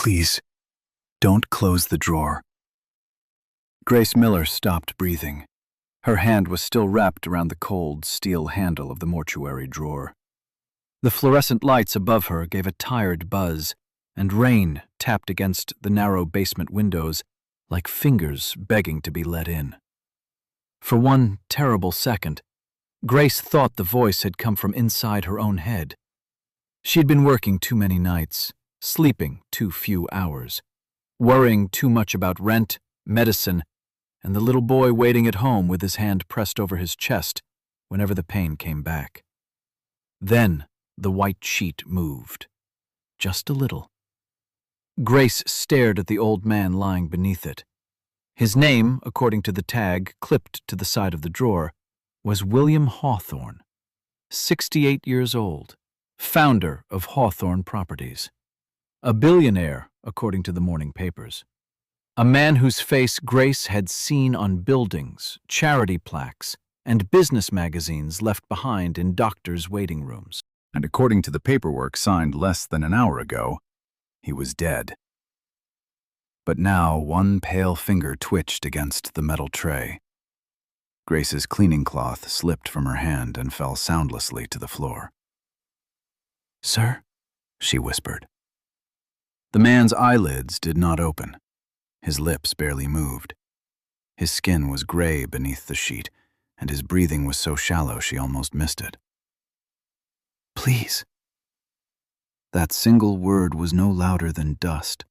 Please, don't close the drawer. Grace Miller stopped breathing. Her hand was still wrapped around the cold steel handle of the mortuary drawer. The fluorescent lights above her gave a tired buzz, and rain tapped against the narrow basement windows like fingers begging to be let in. For one terrible second, Grace thought the voice had come from inside her own head. She'd been working too many nights, sleeping too few hours, worrying too much about rent, medicine, and the little boy waiting at home with his hand pressed over his chest whenever the pain came back. Then the white sheet moved, just a little. Grace stared at the old man lying beneath it. His name, according to the tag clipped to the side of the drawer, was William Hawthorne, 68 years old, founder of Hawthorne Properties. A billionaire, according to the morning papers. A man whose face Grace had seen on buildings, charity plaques, and business magazines left behind in doctors' waiting rooms. And according to the paperwork signed less than an hour ago, he was dead. But now one pale finger twitched against the metal tray. Grace's cleaning cloth slipped from her hand and fell soundlessly to the floor. "Sir?" she whispered. The man's eyelids did not open. His lips barely moved. His skin was gray beneath the sheet, and his breathing was so shallow she almost missed it. "Please." That single word was no louder than dust.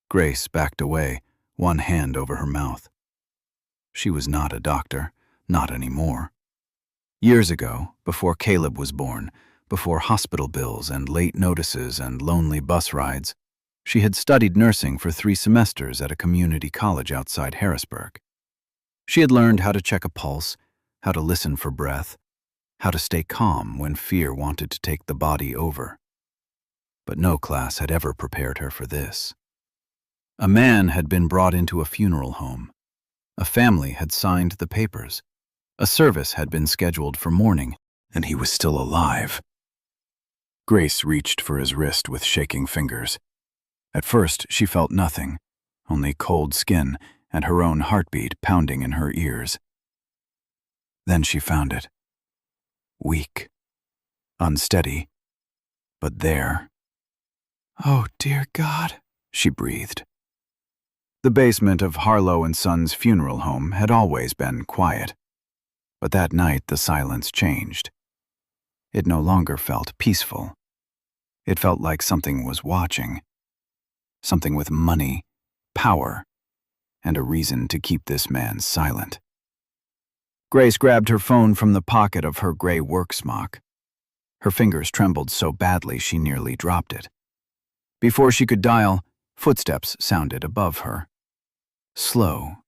Grace backed away, one hand over her mouth. She was not a doctor, not anymore. Years ago, before Caleb was born, before hospital bills and late notices and lonely bus rides, she had studied nursing for 3 semesters at a community college outside Harrisburg. She had learned how to check a pulse, how to listen for breath, how to stay calm when fear wanted to take the body over. But no class had ever prepared her for this. A man had been brought into a funeral home. A family had signed the papers. A service had been scheduled for morning, and he was still alive. Grace reached for his wrist with shaking fingers. At first, she felt nothing, only cold skin and her own heartbeat pounding in her ears. Then she found it. Weak, unsteady, but there. "Oh, dear God," she breathed. The basement of Harlow & Sons funeral home had always been quiet, but that night the silence changed. It no longer felt peaceful. It felt like something was watching. Something with money, power, and a reason to keep this man silent. Grace grabbed her phone from the pocket of her gray work smock. Her fingers trembled so badly she nearly dropped it. Before she could dial, footsteps sounded above her. Slow,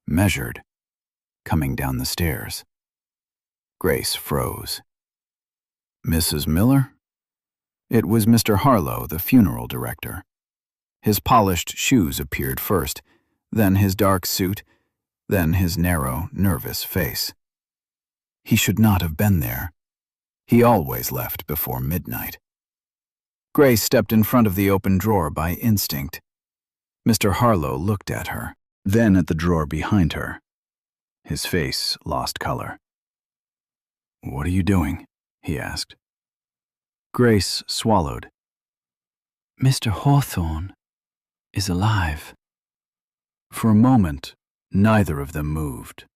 measured, coming down the stairs. Grace froze. "Mrs. Miller?" It was Mr. Harlow, the funeral director. His polished shoes appeared first, then his dark suit, then his narrow, nervous face. He should not have been there. He always left before midnight. Grace stepped in front of the open drawer by instinct. Mr. Harlow looked at her, then at the drawer behind her. His face lost color. "What are you doing?" he asked. Grace swallowed. "Mr. Hawthorne is alive." For a moment, neither of them moved.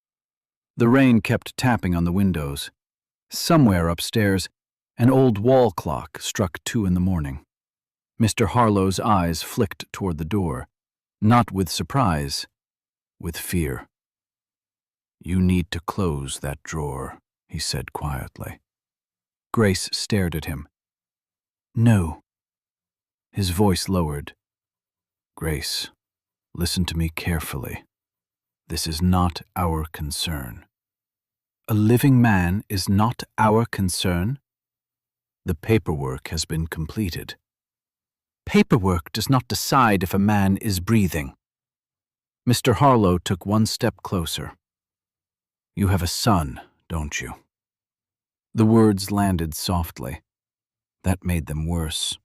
The rain kept tapping on the windows. Somewhere upstairs, an old wall clock struck 2 a.m. Mr. Harlow's eyes flicked toward the door, not with surprise, with fear. "You need to close that drawer," he said quietly. Grace stared at him. "No." His voice lowered. "Grace, listen to me carefully. This is not our concern." "A living man is not our concern?" "The paperwork has been completed." "Paperwork does not decide if a man is breathing." Mr. Harlow took one step closer. "You have a son, don't you?" The words landed softly. That made them worse.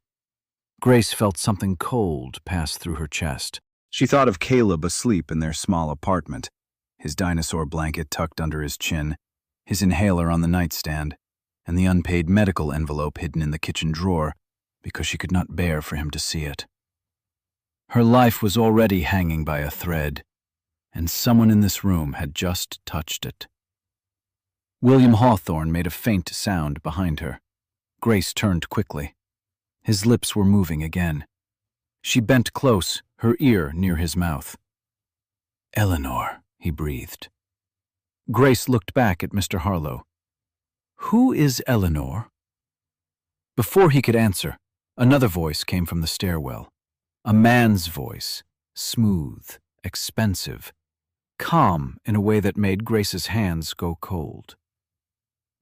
Grace felt something cold pass through her chest. She thought of Caleb asleep in their small apartment, his dinosaur blanket tucked under his chin, his inhaler on the nightstand, and the unpaid medical envelope hidden in the kitchen drawer because she could not bear for him to see it. Her life was already hanging by a thread, and someone in this room had just touched it. William Hawthorne made a faint sound behind her. Grace turned quickly. His lips were moving again. She bent close, her ear near his mouth. "Eleanor," he breathed. Grace looked back at Mr. Harlow. "Who is Eleanor?" Before he could answer, another voice came from the stairwell. A man's voice, smooth, expensive, calm in a way that made Grace's hands go cold.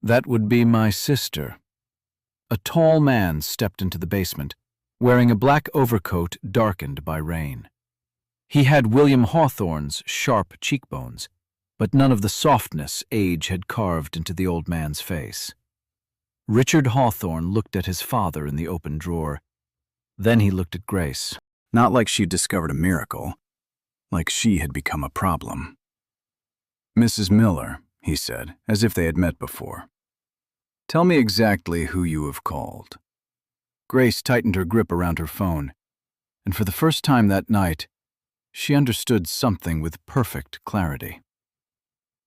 "That would be my sister." A tall man stepped into the basement, wearing a black overcoat darkened by rain. He had William Hawthorne's sharp cheekbones, but none of the softness age had carved into the old man's face. Richard Hawthorne looked at his father in the open drawer. Then he looked at Grace. Not like she'd discovered a miracle, like she had become a problem. "Mrs. Miller," he said, as if they had met before. "Tell me exactly who you have called." Grace tightened her grip around her phone, and for the first time that night, she understood something with perfect clarity.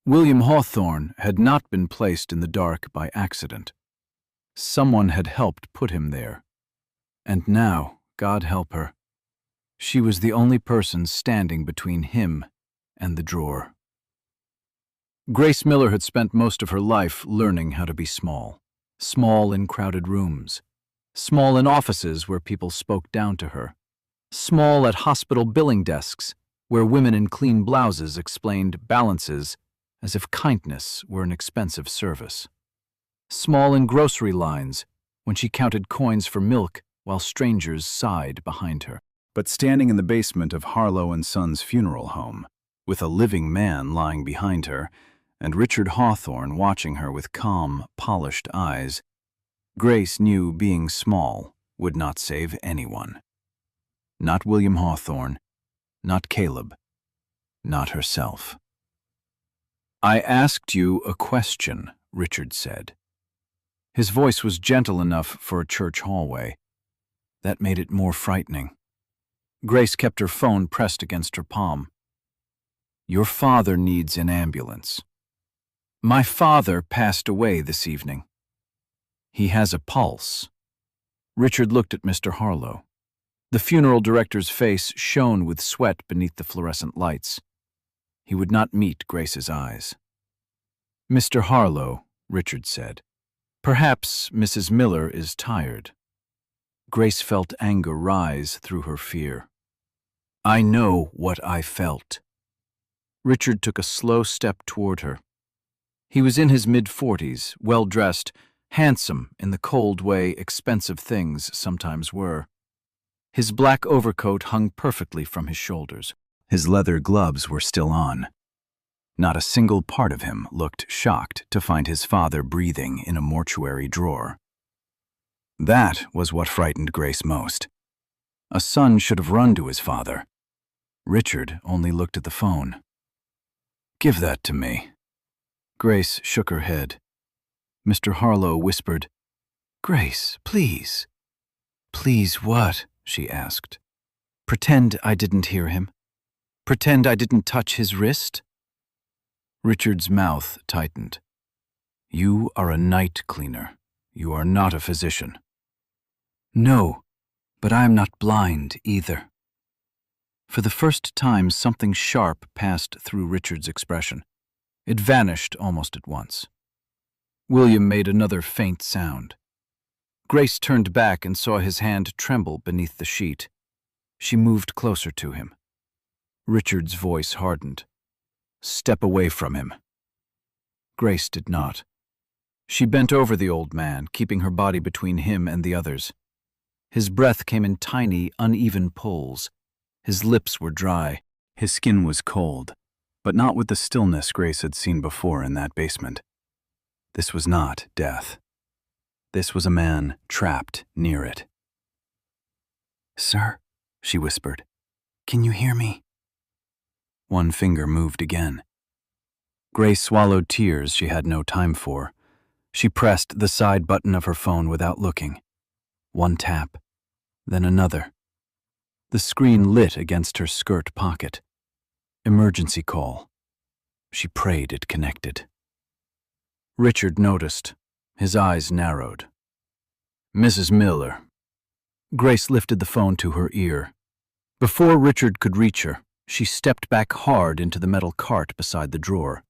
William Hawthorne had not been placed in the dark by accident. Someone had helped put him there. And now, God help her, she was the only person standing between him and the drawer. Grace Miller had spent most of her life learning how to be small. Small in crowded rooms. Small in offices where people spoke down to her. Small at hospital billing desks where women in clean blouses explained balances as if kindness were an expensive service. Small in grocery lines when she counted coins for milk while strangers sighed behind her. But standing in the basement of Harlow and Sons' funeral home, with a living man lying behind her, and Richard Hawthorne watching her with calm, polished eyes, Grace knew being small would not save anyone. Not William Hawthorne, not Caleb, not herself. "I asked you a question," Richard said. His voice was gentle enough for a church hallway. That made it more frightening. Grace kept her phone pressed against her palm. "Your father needs an ambulance." "My father passed away this evening." "He has a pulse." Richard looked at Mr. Harlow. The funeral director's face shone with sweat beneath the fluorescent lights. He would not meet Grace's eyes. "Mr. Harlow," Richard said, "perhaps Mrs. Miller is tired." Grace felt anger rise through her fear. "I know what I felt." Richard took a slow step toward her. He was in his mid-40s, well-dressed, handsome in the cold way expensive things sometimes were. His black overcoat hung perfectly from his shoulders. His leather gloves were still on. Not a single part of him looked shocked to find his father breathing in a mortuary drawer. That was what frightened Grace most. A son should have run to his father. Richard only looked at the phone. "Give that to me." Grace shook her head. Mr. Harlow whispered, "Grace, please." "Please what?" she asked. "Pretend I didn't hear him. Pretend I didn't touch his wrist." Richard's mouth tightened. "You are a night cleaner. You are not a physician." "No, but I am not blind either." For the first time, something sharp passed through Richard's expression. It vanished almost at once. William made another faint sound. Grace turned back and saw his hand tremble beneath the sheet. She moved closer to him. Richard's voice hardened. "Step away from him." Grace did not. She bent over the old man, keeping her body between him and the others. His breath came in tiny, uneven pulls. His lips were dry. His skin was cold, but not with the stillness Grace had seen before in that basement. This was not death. This was a man trapped near it. "Sir," she whispered, "can you hear me?" One finger moved again. Grace swallowed tears she had no time for. She pressed the side button of her phone without looking. One tap, then another. The screen lit against her skirt pocket. Emergency call. She prayed it connected. Richard noticed. His eyes narrowed. "Mrs. Miller." Grace lifted the phone to her ear. Before Richard could reach her, she stepped back hard into the metal cart beside the drawer.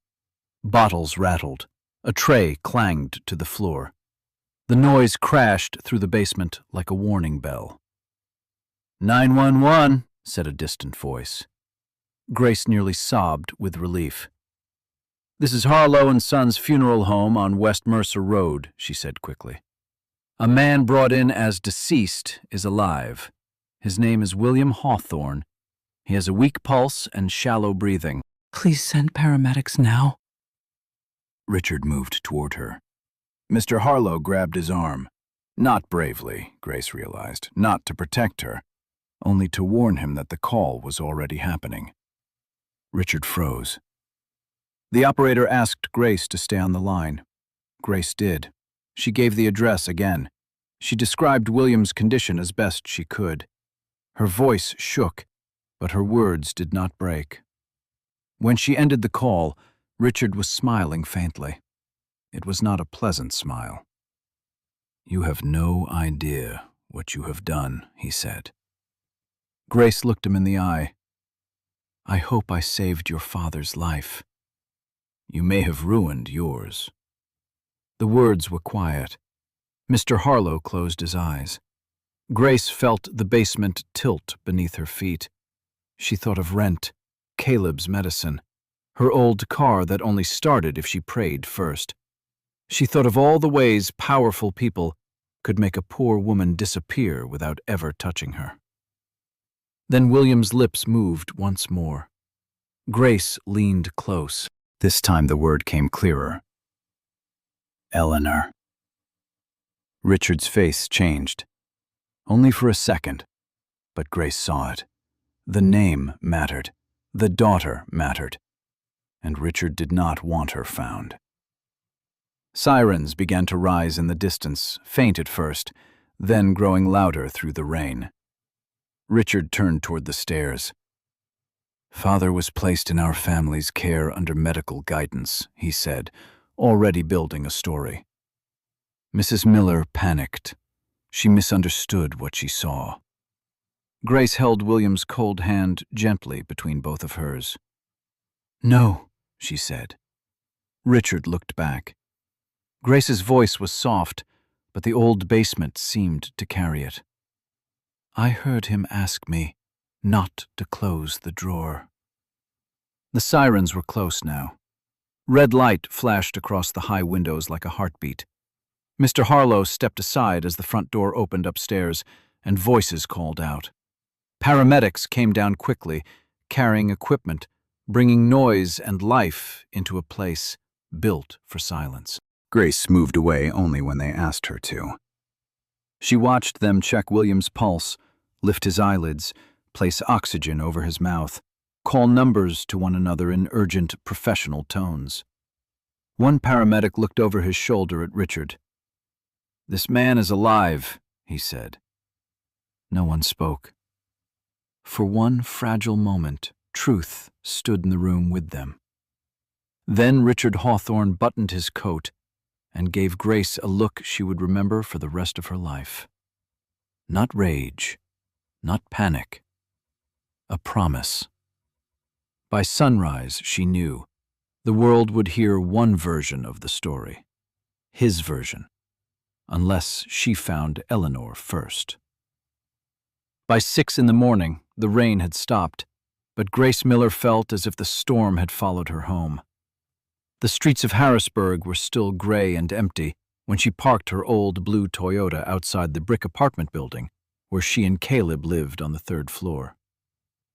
Bottles rattled. A tray clanged to the floor. The noise crashed through the basement like a warning bell. 911, said a distant voice. Grace nearly sobbed with relief. "This is Harlow and Sons Funeral Home on West Mercer Road," she said quickly. "A man brought in as deceased is alive. His name is William Hawthorne. He has a weak pulse and shallow breathing. Please send paramedics now." Richard moved toward her. Mr. Harlow grabbed his arm. Not bravely, Grace realized, not to protect her, only to warn him that the call was already happening. Richard froze. The operator asked Grace to stay on the line. Grace did. She gave the address again. She described William's condition as best she could. Her voice shook, but her words did not break. When she ended the call, Richard was smiling faintly. It was not a pleasant smile. "You have no idea what you have done," he said. Grace looked him in the eye. "I hope I saved your father's life. You may have ruined yours." The words were quiet. Mr. Harlow closed his eyes. Grace felt the basement tilt beneath her feet. She thought of rent, Caleb's medicine, her old car that only started if she prayed first. She thought of all the ways powerful people could make a poor woman disappear without ever touching her. Then William's lips moved once more. Grace leaned close. This time the word came clearer. "Eleanor." Richard's face changed. Only for a second, but Grace saw it. The name mattered. The daughter mattered. And Richard did not want her found. Sirens began to rise in the distance, faint at first, then growing louder through the rain. Richard turned toward the stairs. "Father was placed in our family's care under medical guidance," he said, already building a story. Mrs. Miller panicked. She misunderstood what she saw. Grace held William's cold hand gently between both of hers. "No," she said. Richard looked back. Grace's voice was soft, but the old basement seemed to carry it. "I heard him ask me not to close the drawer." The sirens were close now. Red light flashed across the high windows like a heartbeat. Mr. Harlow stepped aside as the front door opened upstairs, and voices called out. Paramedics came down quickly, carrying equipment, bringing noise and life into a place built for silence. Grace moved away only when they asked her to. She watched them check William's pulse, lift his eyelids, place oxygen over his mouth, call numbers to one another in urgent, professional tones. One paramedic looked over his shoulder at Richard. "This man is alive," he said. No one spoke. For one fragile moment, truth stood in the room with them. Then Richard Hawthorne buttoned his coat and gave Grace a look she would remember for the rest of her life. Not rage, not panic, a promise. By sunrise, she knew, the world would hear one version of the story, his version, unless she found Eleanor first. By 6 a.m, the rain had stopped, but Grace Miller felt as if the storm had followed her home. The streets of Harrisburg were still gray and empty when she parked her old blue Toyota outside the brick apartment building where she and Caleb lived on the 3rd floor.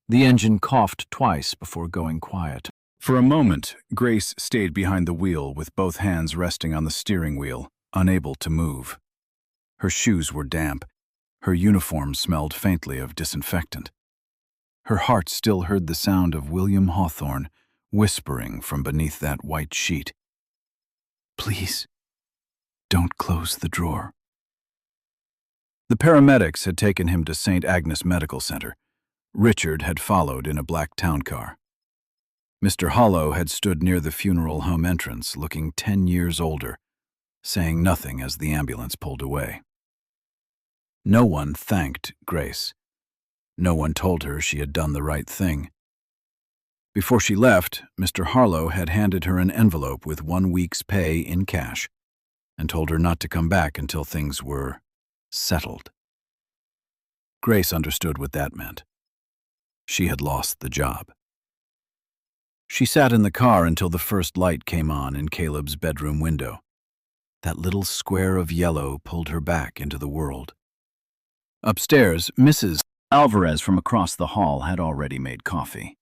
The engine coughed twice before going quiet. For a moment, Grace stayed behind the wheel with both hands resting on the steering wheel, unable to move. Her shoes were damp. Her uniform smelled faintly of disinfectant. Her heart still heard the sound of William Hawthorne whispering from beneath that white sheet. "Please, don't close the drawer." The paramedics had taken him to St. Agnes Medical Center. Richard had followed in a black town car. Mr. Hollow had stood near the funeral home entrance, looking 10 years older, saying nothing as the ambulance pulled away. No one thanked Grace. No one told her she had done the right thing. Before she left, Mr. Harlow had handed her an envelope with 1 week's pay in cash and told her not to come back until things were settled. Grace understood what that meant. She had lost the job. She sat in the car until the first light came on in Caleb's bedroom window. That little square of yellow pulled her back into the world. Upstairs, Mrs. Alvarez from across the hall had already made coffee.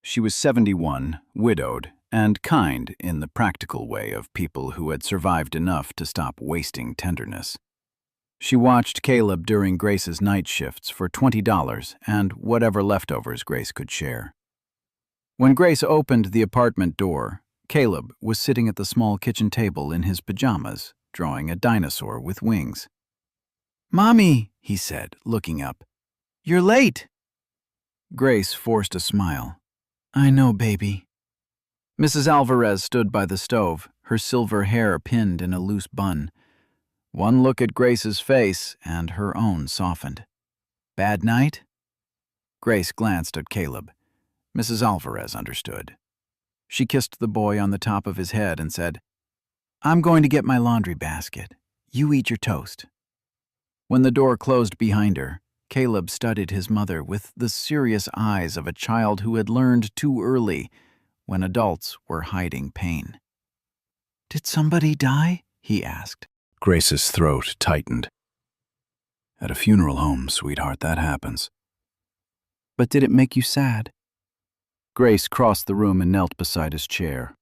She was 71, widowed, and kind in the practical way of people who had survived enough to stop wasting tenderness. She watched Caleb during Grace's night shifts for $20 and whatever leftovers Grace could share. When Grace opened the apartment door, Caleb was sitting at the small kitchen table in his pajamas, drawing a dinosaur with wings. "Mommy," he said, looking up. "You're late." Grace forced a smile. "I know, baby." Mrs. Alvarez stood by the stove, her silver hair pinned in a loose bun. One look at Grace's face, and her own softened. "Bad night?" Grace glanced at Caleb. Mrs. Alvarez understood. She kissed the boy on the top of his head and said, "I'm going to get my laundry basket. You eat your toast." When the door closed behind her, Caleb studied his mother with the serious eyes of a child who had learned too early when adults were hiding pain. "Did somebody die?" he asked. Grace's throat tightened. "At a funeral home, sweetheart, that happens." "But did it make you sad?" Grace crossed the room and knelt beside his chair.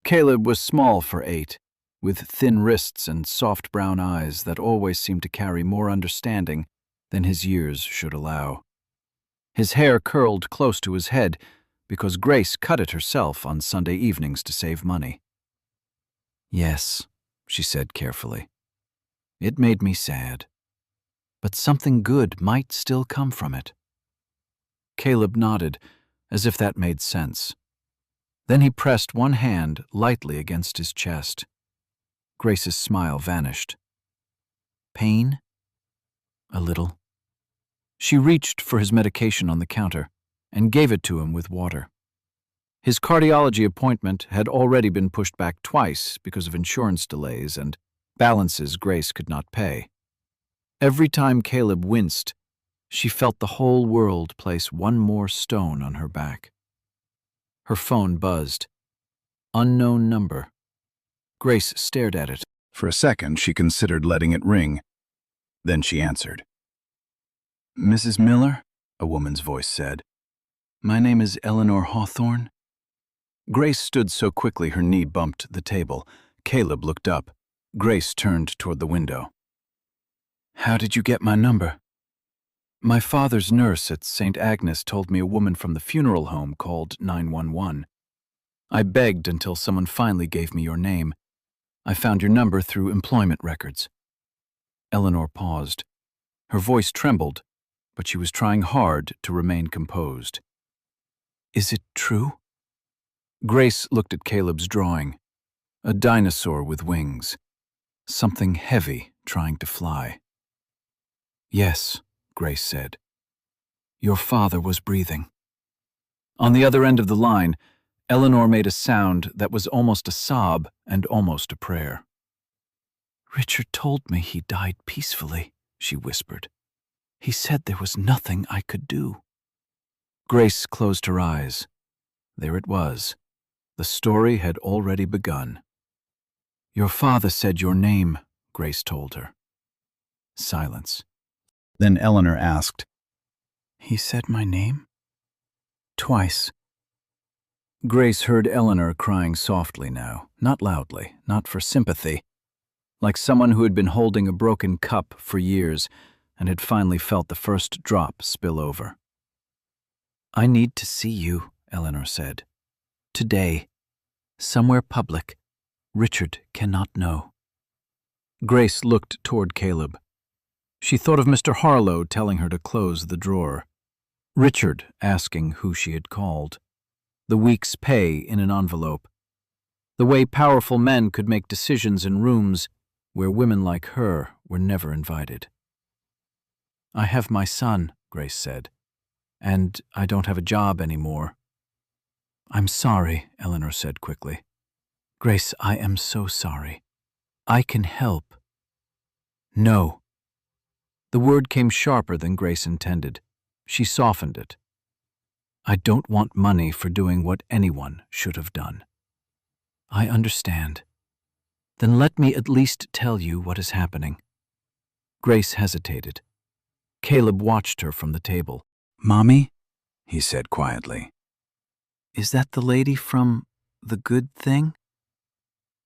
Caleb was small for 8, with thin wrists and soft brown eyes that always seemed to carry more understanding than his years should allow. His hair curled close to his head because Grace cut it herself on Sunday evenings to save money. "Yes," she said carefully. "It made me sad. But something good might still come from it." Caleb nodded, as if that made sense. Then he pressed one hand lightly against his chest. Grace's smile vanished. "Pain?" "A little." She reached for his medication on the counter and gave it to him with water. His cardiology appointment had already been pushed back twice because of insurance delays and balances Grace could not pay. Every time Caleb winced, she felt the whole world place one more stone on her back. Her phone buzzed. Unknown number. Grace stared at it. For a second, she considered letting it ring. Then she answered. "Mrs. Miller?" a woman's voice said. "My name is Eleanor Hawthorne." Grace stood so quickly her knee bumped the table. Caleb looked up. Grace turned toward the window. "How did you get my number?" "My father's nurse at St. Agnes told me a woman from the funeral home called 911. I begged until someone finally gave me your name. I found your number through employment records." Eleanor paused. Her voice trembled, but she was trying hard to remain composed. "Is it true?" Grace looked at Caleb's drawing. A dinosaur with wings. Something heavy trying to fly. "Yes," Grace said. "Your father was breathing." On the other end of the line, Eleanor made a sound that was almost a sob and almost a prayer. "Richard told me he died peacefully," she whispered. "He said there was nothing I could do." Grace closed her eyes. There it was. The story had already begun. "Your father said your name," Grace told her. Silence. Then Eleanor asked, "He said my name?" "Twice." Grace heard Eleanor crying softly now, not loudly, not for sympathy, like someone who had been holding a broken cup for years and had finally felt the first drop spill over. "I need to see you," Eleanor said. "Today. Somewhere public. Richard cannot know." Grace looked toward Caleb. She thought of Mr. Harlow telling her to close the drawer, Richard asking who she had called, the week's pay in an envelope, the way powerful men could make decisions in rooms where women like her were never invited. "I have my son," Grace said, "and I don't have a job anymore." "I'm sorry," Eleanor said quickly. "Grace, I am so sorry. I can help." "No." The word came sharper than Grace intended. She softened it. "I don't want money for doing what anyone should have done." "I understand. Then let me at least tell you what is happening." Grace hesitated. Caleb watched her from the table. "Mommy?" he said quietly. "Is that the lady from The Good Thing?"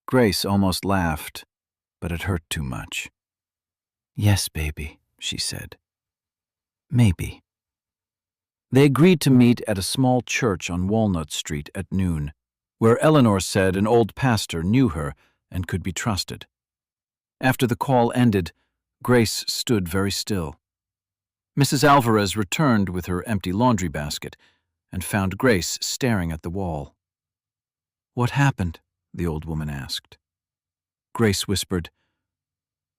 Grace almost laughed, but it hurt too much. "Yes, baby," she said. "Maybe." They agreed to meet at a small church on Walnut Street at noon, where Eleanor said an old pastor knew her and could be trusted. After the call ended, Grace stood very still. Mrs. Alvarez returned with her empty laundry basket and found Grace staring at the wall. "What happened?" the old woman asked. Grace whispered,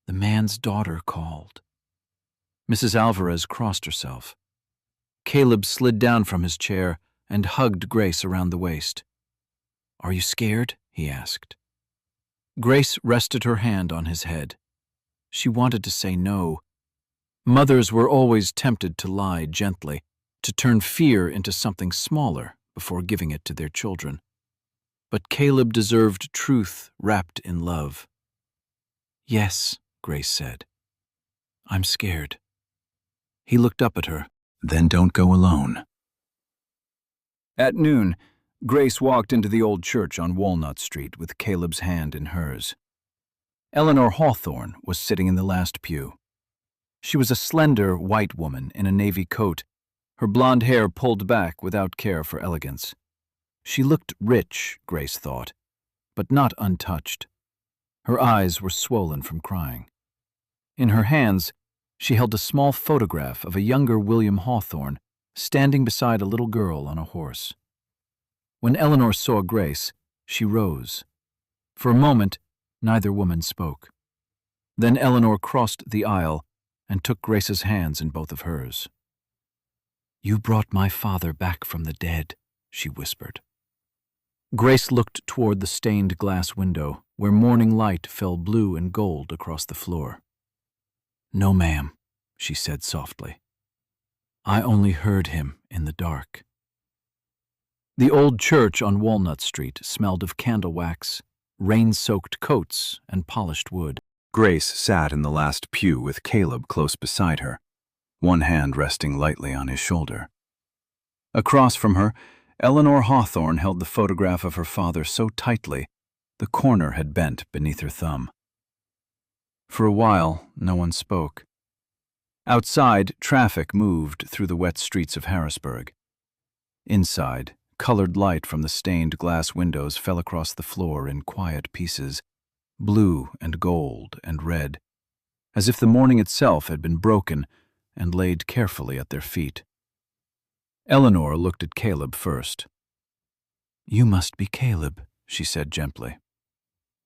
"The man's daughter called." Mrs. Alvarez crossed herself. Caleb slid down from his chair and hugged Grace around the waist. "Are you scared?" he asked. Grace rested her hand on his head. She wanted to say no. Mothers were always tempted to lie gently, to turn fear into something smaller before giving it to their children. But Caleb deserved truth wrapped in love. "Yes," Grace said. "I'm scared." He looked up at her. "Then don't go alone." At noon, Grace walked into the old church on Walnut Street with Caleb's hand in hers. Eleanor Hawthorne was sitting in the last pew. She was a slender, white woman in a navy coat, her blonde hair pulled back without care for elegance. She looked rich, Grace thought, but not untouched. Her eyes were swollen from crying. In her hands, she held a small photograph of a younger William Hawthorne standing beside a little girl on a horse. When Eleanor saw Grace, she rose. For a moment, neither woman spoke. Then Eleanor crossed the aisle and took Grace's hands in both of hers. "You brought my father back from the dead," she whispered. Grace looked toward the stained glass window, where morning light fell blue and gold across the floor. "No, ma'am," she said softly. "I only heard him in the dark." The old church on Walnut Street smelled of candle wax, rain-soaked coats, and polished wood. Grace sat in the last pew with Caleb close beside her, one hand resting lightly on his shoulder. Across from her, Eleanor Hawthorne held the photograph of her father so tightly the corner had bent beneath her thumb. For a while, no one spoke. Outside, traffic moved through the wet streets of Harrisburg. Inside, colored light from the stained glass windows fell across the floor in quiet pieces, blue and gold and red, as if the morning itself had been broken and laid carefully at their feet. Eleanor looked at Caleb first. "You must be Caleb," she said gently.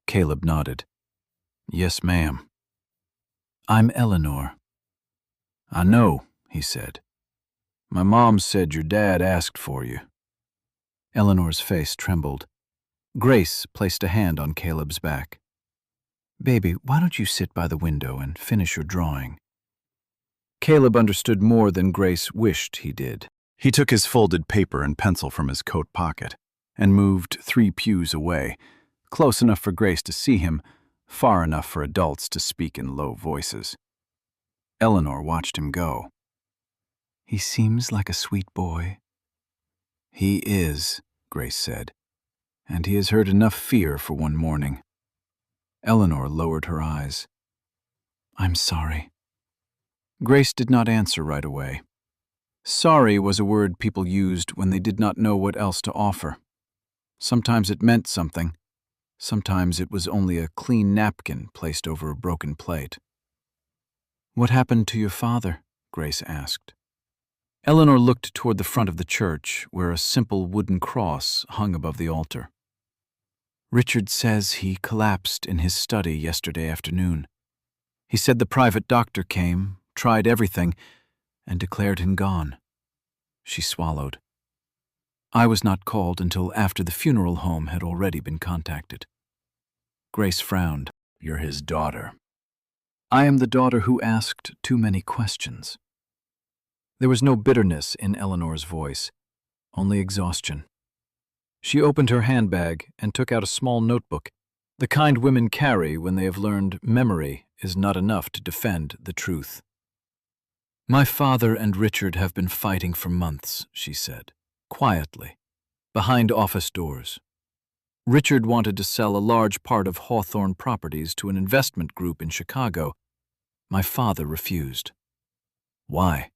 Caleb nodded. "Yes, ma'am." "I'm Eleanor." "I know," he said. "My mom said your dad asked for you." Eleanor's face trembled. Grace placed a hand on Caleb's back. "Baby, why don't you sit by the window and finish your drawing?" Caleb understood more than Grace wished he did. He took his folded paper and pencil from his coat pocket and moved 3 pews away, close enough for Grace to see him, far enough for adults to speak in low voices. Eleanor watched him go. "He seems like a sweet boy." "He is," Grace said, "and he has heard enough fear for one morning." Eleanor lowered her eyes. "I'm sorry." Grace did not answer right away. Sorry was a word people used when they did not know what else to offer. Sometimes it meant something. Sometimes it was only a clean napkin placed over a broken plate. "What happened to your father?" Grace asked. Eleanor looked toward the front of the church, where a simple wooden cross hung above the altar. "Richard says he collapsed in his study yesterday afternoon. He said the private doctor came, tried everything, and declared him gone." She swallowed. "I was not called until after the funeral home had already been contacted." Grace frowned. "You're his daughter." "I am the daughter who asked too many questions." There was no bitterness in Eleanor's voice, only exhaustion. She opened her handbag and took out a small notebook, the kind women carry when they have learned memory is not enough to defend the truth. "My father and Richard have been fighting for months," she said, quietly, behind office doors. Richard wanted to sell a large part of Hawthorne properties to an investment group in Chicago. My father refused. Why?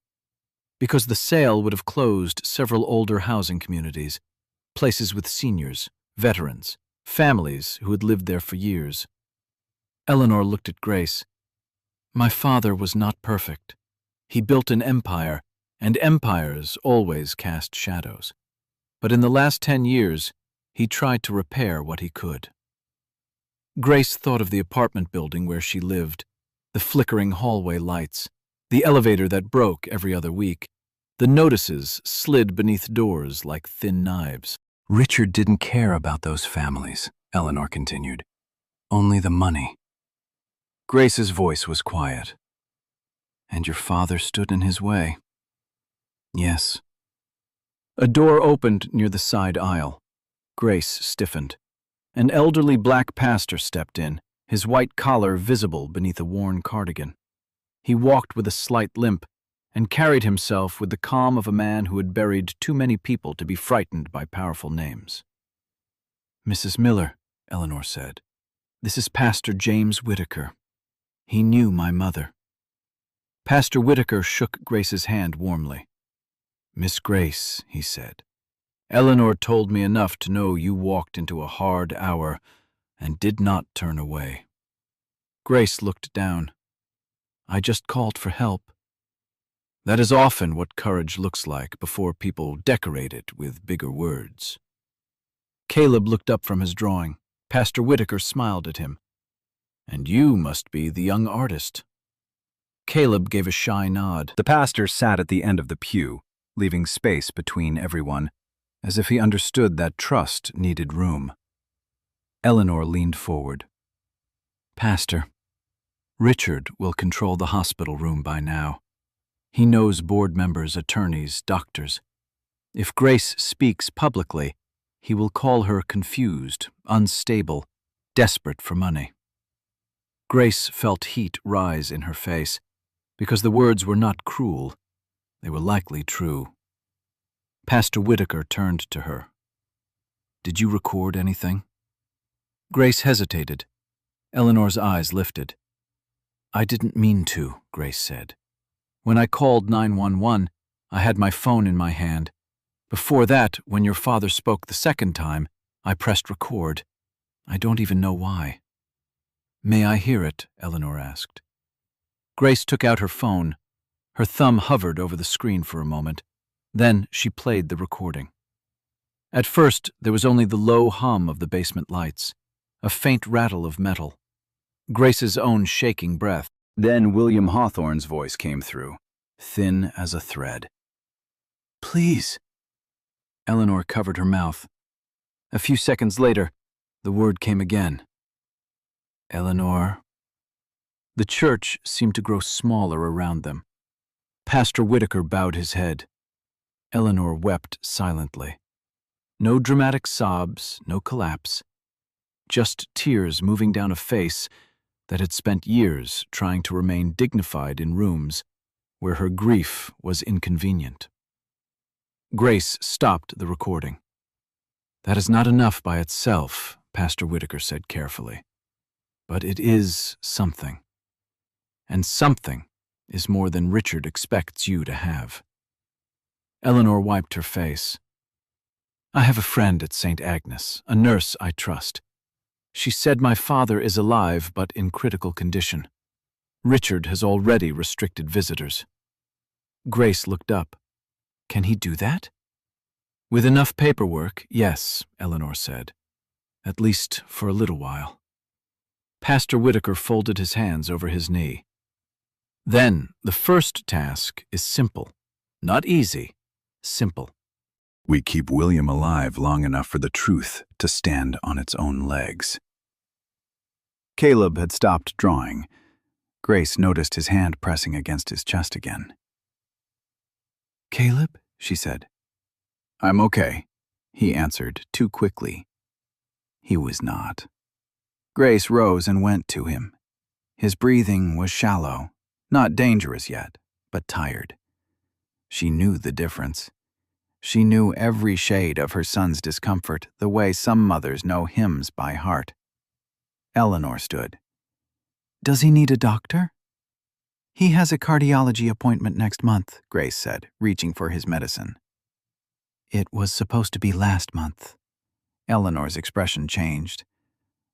Because the sale would have closed several older housing communities, places with seniors, veterans, families who had lived there for years. Eleanor looked at Grace. "My father was not perfect. He built an empire, and empires always cast shadows. But in the last 10 years, he tried to repair what he could." Grace thought of the apartment building where she lived, the flickering hallway lights, the elevator that broke every other week. The notices slid beneath doors like thin knives. "Richard didn't care about those families," Eleanor continued. "Only the money." Grace's voice was quiet. "And your father stood in his way?" "Yes." A door opened near the side aisle. Grace stiffened. An elderly black pastor stepped in, his white collar visible beneath a worn cardigan. He walked with a slight limp and carried himself with the calm of a man who had buried too many people to be frightened by powerful names. "Mrs. Miller," Eleanor said, "this is Pastor James Whitaker. He knew my mother." Pastor Whitaker shook Grace's hand warmly. "Miss Grace," he said, "Eleanor told me enough to know you walked into a hard hour and did not turn away." Grace looked down. "I just called for help." That is often what courage looks like before people decorate it with bigger words. Caleb looked up from his drawing. Pastor Whitaker smiled at him. "And you must be the young artist." Caleb gave a shy nod. The pastor sat at the end of the pew, leaving space between everyone, as if he understood that trust needed room. Eleanor leaned forward. "Pastor, Richard will control the hospital room by now. He knows board members, attorneys, doctors. If Grace speaks publicly, he will call her confused, unstable, desperate for money." Grace felt heat rise in her face, because the words were not cruel. They were likely true. Pastor Whitaker turned to her. "Did you record anything?" Grace hesitated. Eleanor's eyes lifted. "I didn't mean to," Grace said. "When I called 911, I had my phone in my hand. Before that, when your father spoke the second time, I pressed record. I don't even know why." "May I hear it?" Eleanor asked. Grace took out her phone. Her thumb hovered over the screen for a moment. Then she played the recording. At first, there was only the low hum of the basement lights, a faint rattle of metal, Grace's own shaking breath. Then William Hawthorne's voice came through, thin as a thread. "Please." Eleanor covered her mouth. A few seconds later, the word came again. "Eleanor." The church seemed to grow smaller around them. Pastor Whitaker bowed his head. Eleanor wept silently. No dramatic sobs, no collapse. Just tears moving down a face that had spent years trying to remain dignified in rooms where her grief was inconvenient. Grace stopped the recording. "That is not enough by itself," Pastor Whitaker said carefully. "But it is something. And something is more than Richard expects you to have." Eleanor wiped her face. "I have a friend at St. Agnes, a nurse I trust. She said my father is alive but in critical condition. Richard has already restricted visitors." Grace looked up. "Can he do that?" "With enough paperwork, yes," Eleanor said. "At least for a little while." Pastor Whitaker folded his hands over his knee. "Then the first task is simple. Not easy, simple. We keep William alive long enough for the truth to stand on its own legs." Caleb had stopped drawing. Grace noticed his hand pressing against his chest again. "Caleb?" she said. "I'm okay," he answered too quickly. He was not. Grace rose and went to him. His breathing was shallow, not dangerous yet, but tired. She knew the difference. She knew every shade of her son's discomfort the way some mothers know hymns by heart. Eleanor stood. "Does he need a doctor?" "He has a cardiology appointment next month," Grace said, reaching for his medicine. "It was supposed to be last month." Eleanor's expression changed.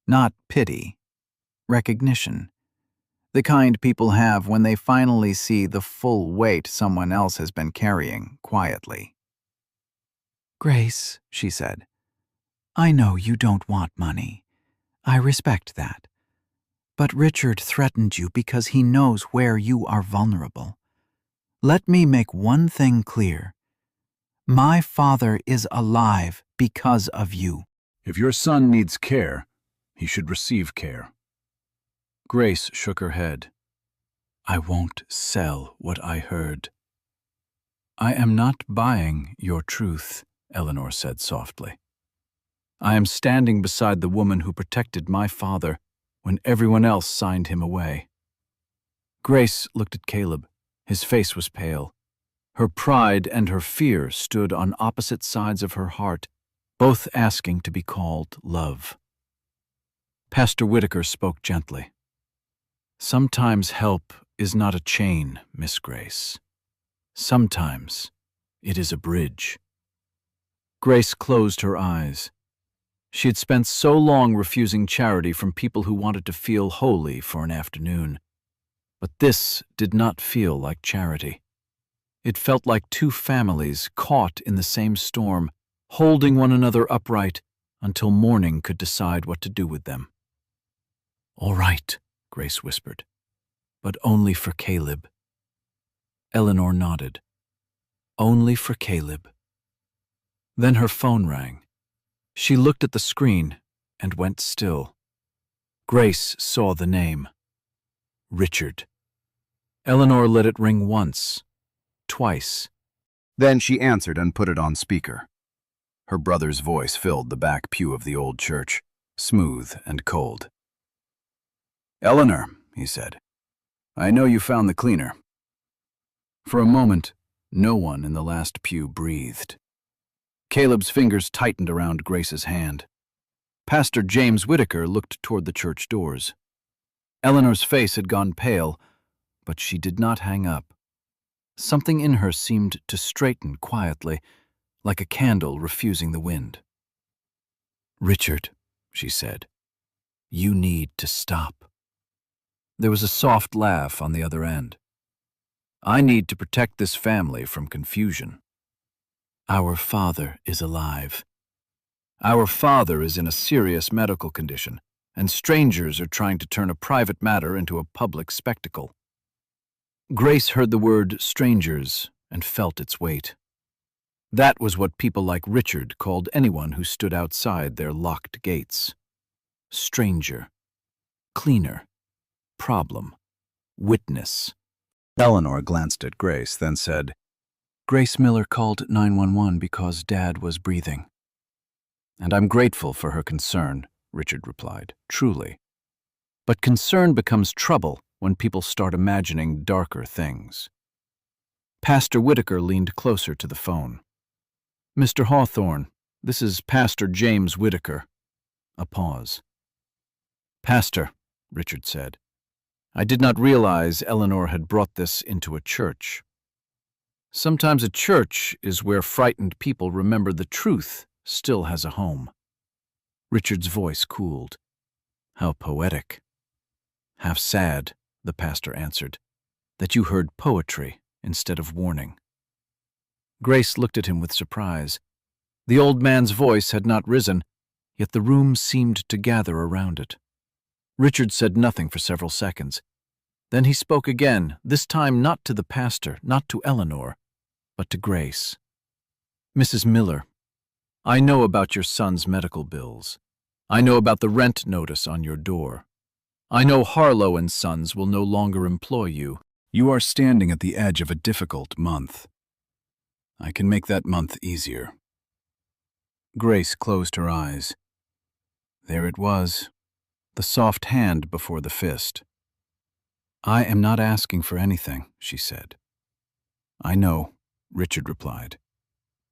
Not pity, recognition. The kind people have when they finally see the full weight someone else has been carrying quietly. "Grace," she said, "I know you don't want money. I respect that. But Richard threatened you because he knows where you are vulnerable. Let me make one thing clear. My father is alive because of you." "If your son needs care, he should receive care." Grace shook her head. "I won't sell what I heard." "I am not buying your truth," Eleanor said softly. "I am standing beside the woman who protected my father when everyone else signed him away." Grace looked at Caleb. His face was pale. Her pride and her fear stood on opposite sides of her heart, both asking to be called love. Pastor Whitaker spoke gently. "Sometimes help is not a chain, Miss Grace. Sometimes it is a bridge." Grace closed her eyes. She had spent so long refusing charity from people who wanted to feel holy for an afternoon. But this did not feel like charity. It felt like two families caught in the same storm, holding one another upright until morning could decide what to do with them. "All right," Grace whispered, "but only for Caleb." Eleanor nodded. "Only for Caleb." Then her phone rang. She looked at the screen and went still. Grace saw the name. Richard. Eleanor let it ring once, twice. Then she answered and put it on speaker. Her brother's voice filled the back pew of the old church, smooth and cold. "Eleanor," he said, "I know you found the cleaner." For a moment, no one in the last pew breathed. Caleb's fingers tightened around Grace's hand. Pastor James Whitaker looked toward the church doors. Eleanor's face had gone pale, but she did not hang up. Something in her seemed to straighten quietly, like a candle refusing the wind. "Richard," she said, "you need to stop." There was a soft laugh on the other end. "I need to protect this family from confusion. Our father is alive. Our father is in a serious medical condition, and strangers are trying to turn a private matter into a public spectacle." Grace heard the word strangers and felt its weight. That was what people like Richard called anyone who stood outside their locked gates. Stranger, cleaner, problem, witness. Eleanor glanced at Grace, then said, "Grace Miller called 911 because Dad was breathing." "And I'm grateful for her concern," Richard replied, "truly. But concern becomes trouble when people start imagining darker things." Pastor Whitaker leaned closer to the phone. "Mr. Hawthorne, this is Pastor James Whitaker." A pause. "Pastor," Richard said, I did not realize Eleanor had brought this into a church. Sometimes a church is where frightened people remember the truth still has a home. Richard's voice cooled. How poetic. Half sad, the pastor answered, that you heard poetry instead of warning. Grace looked at him with surprise. The old man's voice had not risen, yet the room seemed to gather around it. Richard said nothing for several seconds. Then he spoke again, this time not to the pastor, not to Eleanor, but to Grace. Mrs. Miller, I know about your son's medical bills. I know about the rent notice on your door. I know Harlow and Sons will no longer employ you. You are standing at the edge of a difficult month. I can make that month easier. Grace closed her eyes. There it was, the soft hand before the fist. I am not asking for anything, she said. I know, Richard replied.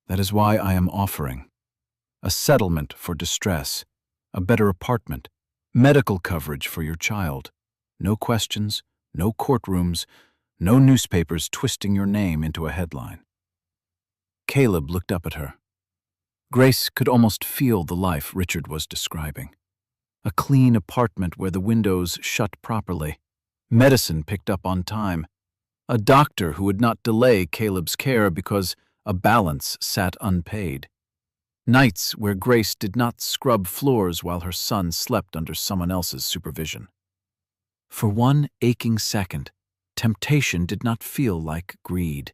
That is why I am offering. A settlement for distress, a better apartment, medical coverage for your child. No questions, no courtrooms, no newspapers twisting your name into a headline. Caleb looked up at her. Grace could almost feel the life Richard was describing. A clean apartment where the windows shut properly, medicine picked up on time, a doctor who would not delay Caleb's care because a balance sat unpaid. Nights where Grace did not scrub floors while her son slept under someone else's supervision. For one aching second, temptation did not feel like greed.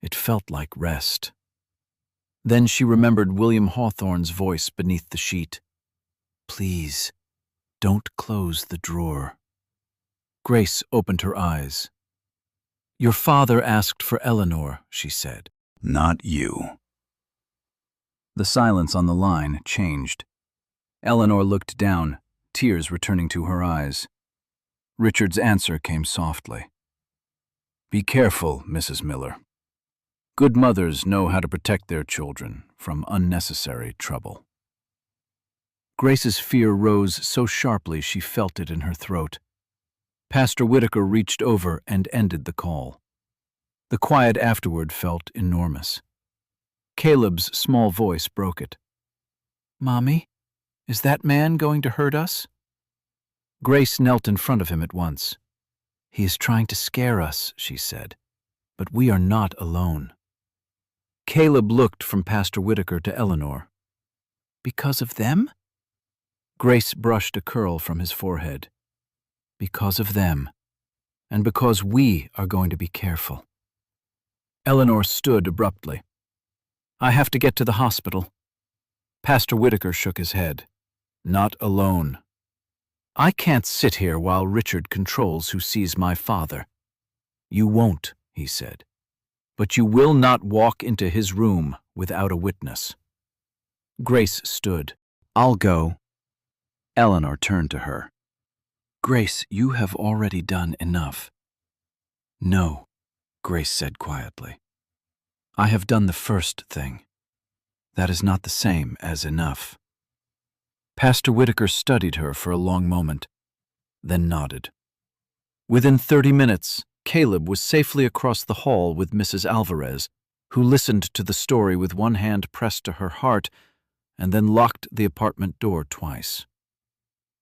It felt like rest. Then she remembered William Hawthorne's voice beneath the sheet. Please, don't close the drawer. Grace opened her eyes. Your father asked for Eleanor, she said. Not you. The silence on the line changed. Eleanor looked down, tears returning to her eyes. Richard's answer came softly. Be careful, Mrs. Miller. Good mothers know how to protect their children from unnecessary trouble. Grace's fear rose so sharply she felt it in her throat. Pastor Whitaker reached over and ended the call. The quiet afterward felt enormous. Caleb's small voice broke it. Mommy, is that man going to hurt us? Grace knelt in front of him at once. He is trying to scare us, she said, but we are not alone. Caleb looked from Pastor Whitaker to Eleanor. Because of them? Grace brushed a curl from his forehead. Because of them, and because we are going to be careful. Eleanor stood abruptly. I have to get to the hospital. Pastor Whitaker shook his head. Not alone. I can't sit here while Richard controls who sees my father. You won't, he said. But you will not walk into his room without a witness. Grace stood. I'll go. Eleanor turned to her. Grace, you have already done enough. No, Grace said quietly. I have done the first thing. That is not the same as enough. Pastor Whitaker studied her for a long moment, then nodded. Within 30 minutes, Caleb was safely across the hall with Mrs. Alvarez, who listened to the story with one hand pressed to her heart and then locked the apartment door twice.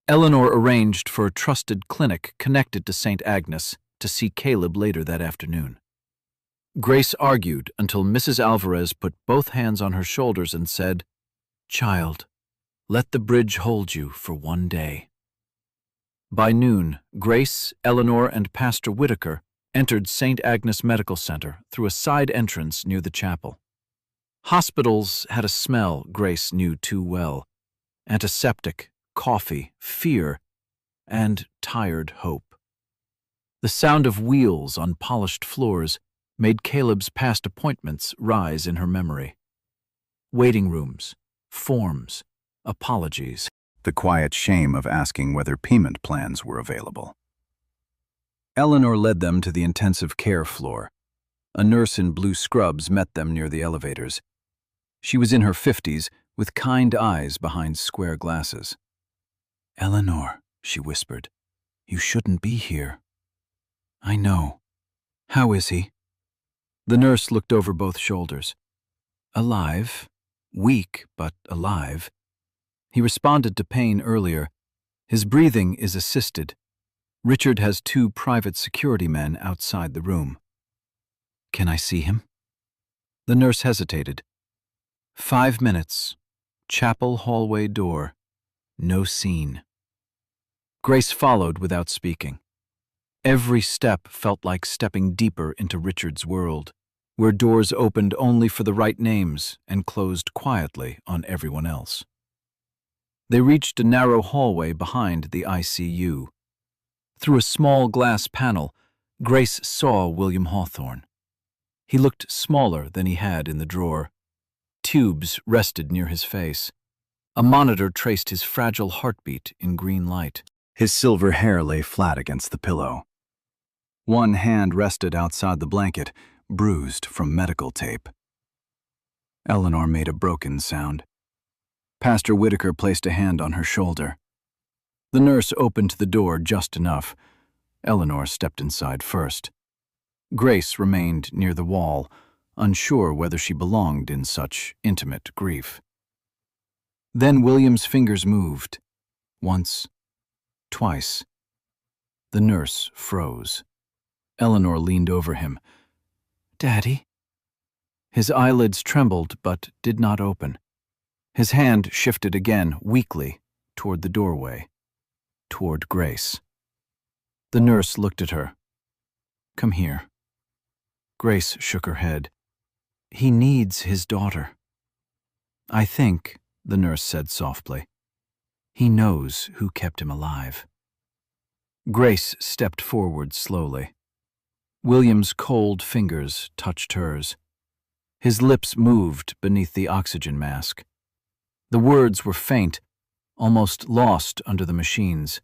Eleanor arranged for a trusted clinic connected to St. Agnes to see Caleb later that afternoon. Grace argued until Mrs. Alvarez put both hands on her shoulders and said, Child, let the bridge hold you for one day. By noon, Grace, Eleanor, and Pastor Whitaker entered St. Agnes Medical Center through a side entrance near the chapel. Hospitals had a smell Grace knew too well. Antiseptic, coffee, fear, and tired hope. The sound of wheels on polished floors made Caleb's past appointments rise in her memory. Waiting rooms, forms, apologies. The quiet shame of asking whether payment plans were available. Eleanor led them to the intensive care floor. A nurse in blue scrubs met them near the elevators. She was in her 50s, with kind eyes behind square glasses. Eleanor, she whispered, You shouldn't be here. I know. How is he? The nurse looked over both shoulders. Alive. Weak, but alive. He responded to pain earlier. His breathing is assisted. Richard has 2 private security men outside the room. Can I see him? The nurse hesitated. 5 minutes. Chapel hallway door. No scene. Grace followed without speaking. Every step felt like stepping deeper into Richard's world, where doors opened only for the right names and closed quietly on everyone else. They reached a narrow hallway behind the ICU. Through a small glass panel, Grace saw William Hawthorne. He looked smaller than he had in the drawer. Tubes rested near his face. A monitor traced his fragile heartbeat in green light. His silver hair lay flat against the pillow. One hand rested outside the blanket, bruised from medical tape. Eleanor made a broken sound. Pastor Whitaker placed a hand on her shoulder. The nurse opened the door just enough. Eleanor stepped inside first. Grace remained near the wall, unsure whether she belonged in such intimate grief. Then William's fingers moved. Once, twice. The nurse froze. Eleanor leaned over him. Daddy? His eyelids trembled but did not open. His hand shifted again, weakly, toward the doorway, toward Grace. The nurse looked at her. Come here. Grace shook her head. He needs his daughter. I think, the nurse said softly, he knows who kept him alive. Grace stepped forward slowly. William's cold fingers touched hers. His lips moved beneath the oxygen mask. The words were faint, almost lost under the machines,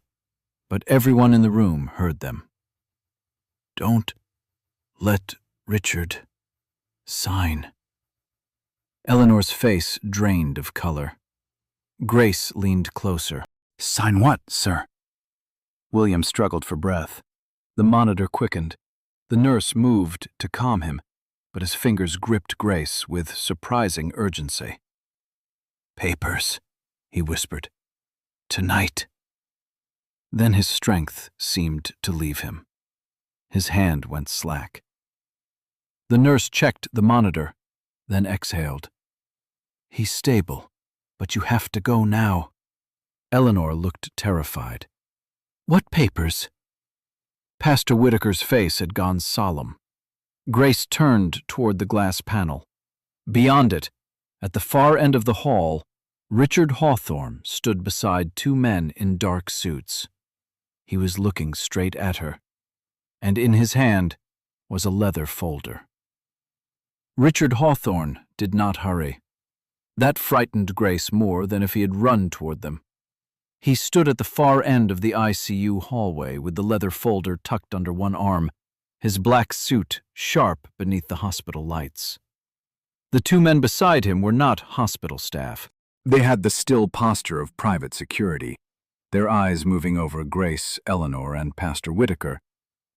but everyone in the room heard them. Don't let Richard sign. Eleanor's face drained of color. Grace leaned closer. Sign what, sir? William struggled for breath. The monitor quickened. The nurse moved to calm him, but his fingers gripped Grace with surprising urgency. Papers, he whispered. Tonight. Then his strength seemed to leave him. His hand went slack. The nurse checked the monitor, then exhaled. He's stable, but you have to go now. Eleanor looked terrified. What papers? Pastor Whitaker's face had gone solemn. Grace turned toward the glass panel. Beyond it, at the far end of the hall, Richard Hawthorne stood beside 2 men in dark suits. He was looking straight at her, and in his hand was a leather folder. Richard Hawthorne did not hurry. That frightened Grace more than if he had run toward them. He stood at the far end of the ICU hallway with the leather folder tucked under one arm, his black suit sharp beneath the hospital lights. The 2 men beside him were not hospital staff. They had the still posture of private security, their eyes moving over Grace, Eleanor, and Pastor Whitaker,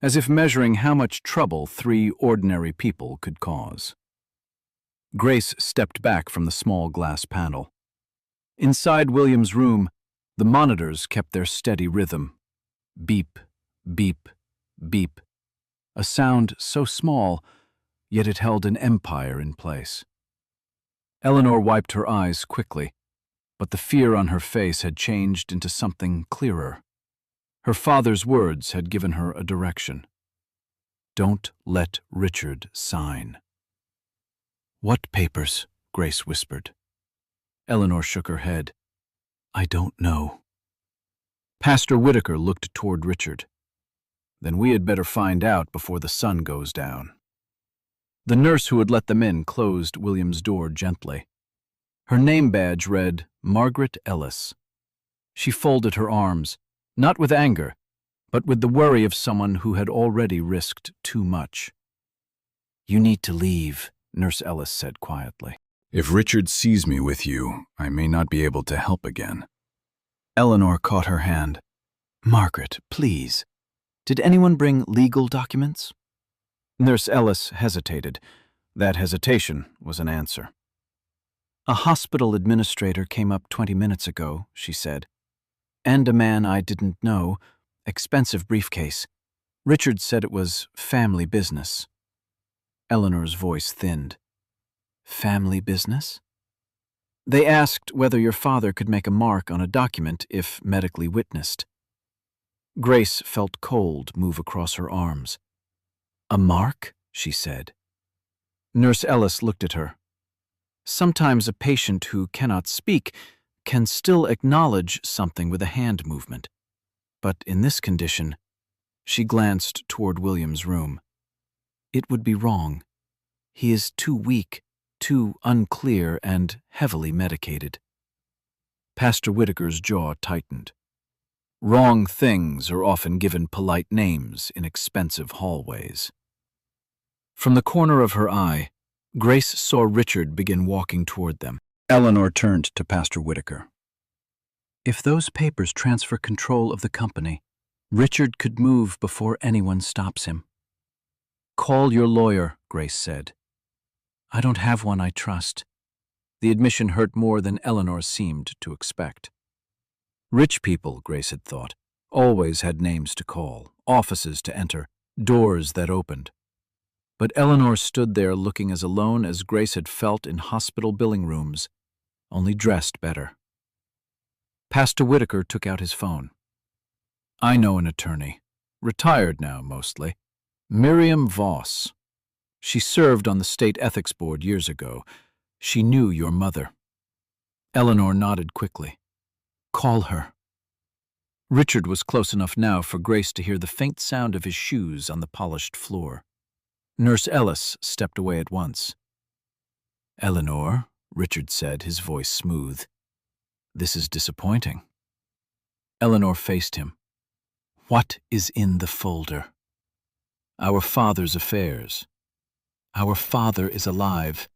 as if measuring how much trouble 3 ordinary people could cause. Grace stepped back from the small glass panel. Inside William's room, the monitors kept their steady rhythm. Beep, beep, beep. A sound so small, yet it held an empire in place. Eleanor wiped her eyes quickly, but the fear on her face had changed into something clearer. Her father's words had given her a direction. Don't let Richard sign. What papers? Grace whispered. Eleanor shook her head. I don't know. Pastor Whitaker looked toward Richard. Then we had better find out before the sun goes down. The nurse who had let them in closed William's door gently. Her name badge read Margaret Ellis. She folded her arms, not with anger, but with the worry of someone who had already risked too much. You need to leave, Nurse Ellis said quietly. If Richard sees me with you, I may not be able to help again. Eleanor caught her hand. Margaret, please. Did anyone bring legal documents? Nurse Ellis hesitated. That hesitation was an answer. A hospital administrator came up 20 minutes ago, she said. And a man I didn't know. Expensive briefcase. Richard said it was family business. Eleanor's voice thinned. Family business? They asked whether your father could make a mark on a document if medically witnessed. Grace felt cold move across her arms. A mark? She said. Nurse Ellis looked at her. Sometimes a patient who cannot speak can still acknowledge something with a hand movement. But in this condition, she glanced toward William's room. It would be wrong. He is too weak, too unclear, and heavily medicated. Pastor Whitaker's jaw tightened. Wrong things are often given polite names in expensive hallways. From the corner of her eye, Grace saw Richard begin walking toward them. Eleanor turned to Pastor Whitaker. If those papers transfer control of the company, Richard could move before anyone stops him. Call your lawyer, Grace said. I don't have one I trust. The admission hurt more than Eleanor seemed to expect. Rich people, Grace had thought, always had names to call, offices to enter, doors that opened. But Eleanor stood there looking as alone as Grace had felt in hospital billing rooms, only dressed better. Pastor Whitaker took out his phone. I know an attorney, retired now mostly, Miriam Voss. She served on the State Ethics Board years ago. She knew your mother. Eleanor nodded quickly. Call her. Richard was close enough now for Grace to hear the faint sound of his shoes on the polished floor. Nurse Ellis stepped away at once. Eleanor, Richard said, his voice smooth. This is disappointing. Eleanor faced him. What is in the folder? Our father's affairs. Our father is alive.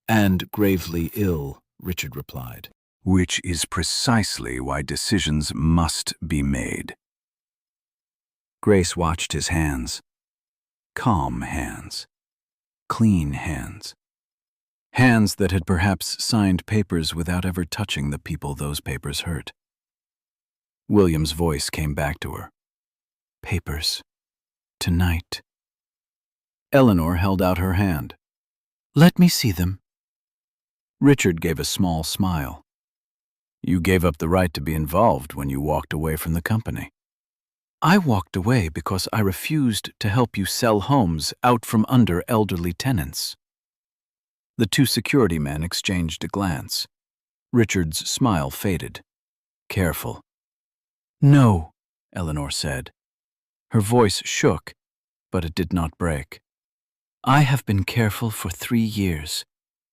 And gravely ill, Richard replied. Which is precisely why decisions must be made. Grace watched his hands. Calm hands. Clean hands. Hands that had perhaps signed papers without ever touching the people those papers hurt. William's voice came back to her. Papers. Tonight. Eleanor held out her hand. Let me see them. Richard gave a small smile. You gave up the right to be involved when you walked away from the company. I walked away because I refused to help you sell homes out from under elderly tenants. The two security men exchanged a glance. Richard's smile faded. Careful. No, Eleanor said. Her voice shook, but it did not break. I have been careful for 3 years.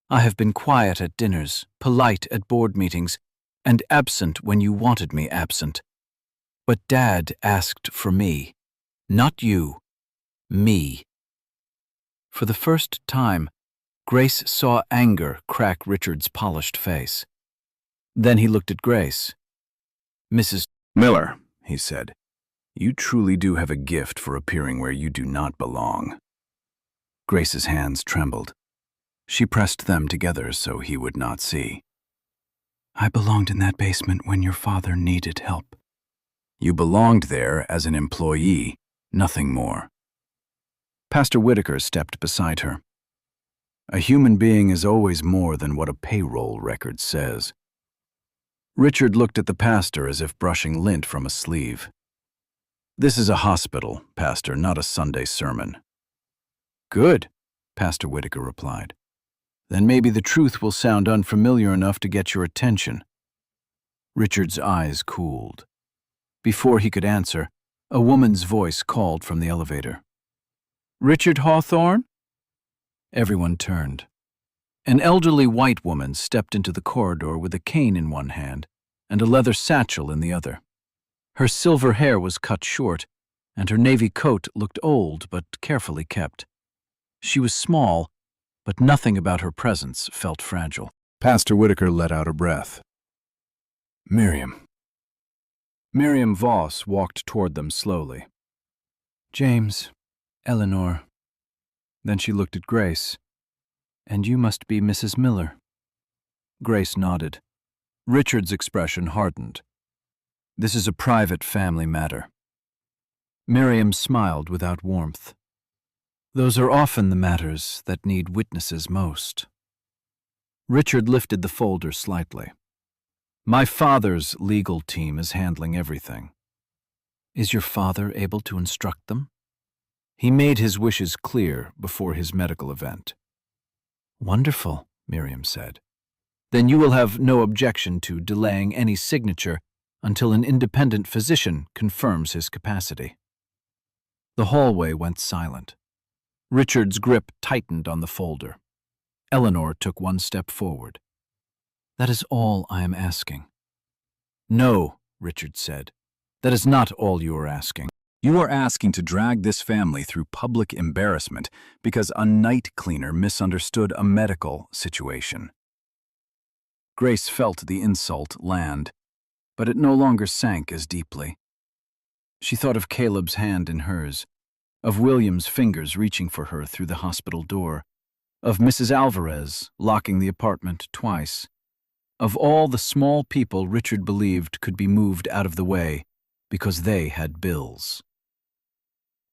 I have been quiet at dinners, polite at board meetings, and absent when you wanted me absent. But Dad asked for me. Not you. Me. For the first time, Grace saw anger crack Richard's polished face. Then he looked at Grace. Mrs. Miller, he said, you truly do have a gift for appearing where you do not belong. Grace's hands trembled. She pressed them together so he would not see. I belonged in that basement when your father needed help. You belonged there as an employee, nothing more. Pastor Whitaker stepped beside her. A human being is always more than what a payroll record says. Richard looked at the pastor as if brushing lint from a sleeve. This is a hospital, Pastor, not a Sunday sermon. Good, Pastor Whitaker replied. Then maybe the truth will sound unfamiliar enough to get your attention. Richard's eyes cooled. Before he could answer, a woman's voice called from the elevator. Richard Hawthorne? Everyone turned. An elderly white woman stepped into the corridor with a cane in one hand and a leather satchel in the other. Her silver hair was cut short, and her navy coat looked old but carefully kept. She was small, but nothing about her presence felt fragile. Pastor Whitaker let out a breath. Miriam. Miriam Voss walked toward them slowly. "James, Eleanor." Then she looked at Grace. "And you must be Mrs. Miller." Grace nodded. Richard's expression hardened. "This is a private family matter." Miriam smiled without warmth. "Those are often the matters that need witnesses most." Richard lifted the folder slightly. "My father's legal team is handling everything." "Is your father able to instruct them?" "He made his wishes clear before his medical event." "Wonderful," Miriam said. "Then you will have no objection to delaying any signature until an independent physician confirms his capacity." The hallway went silent. Richard's grip tightened on the folder. Eleanor took one step forward. "That is all I am asking." "No," Richard said. "That is not all you are asking. You are asking to drag this family through public embarrassment because a night cleaner misunderstood a medical situation." Grace felt the insult land, but it no longer sank as deeply. She thought of Caleb's hand in hers, of William's fingers reaching for her through the hospital door, of Mrs. Alvarez locking the apartment twice, of all the small people Richard believed could be moved out of the way because they had bills.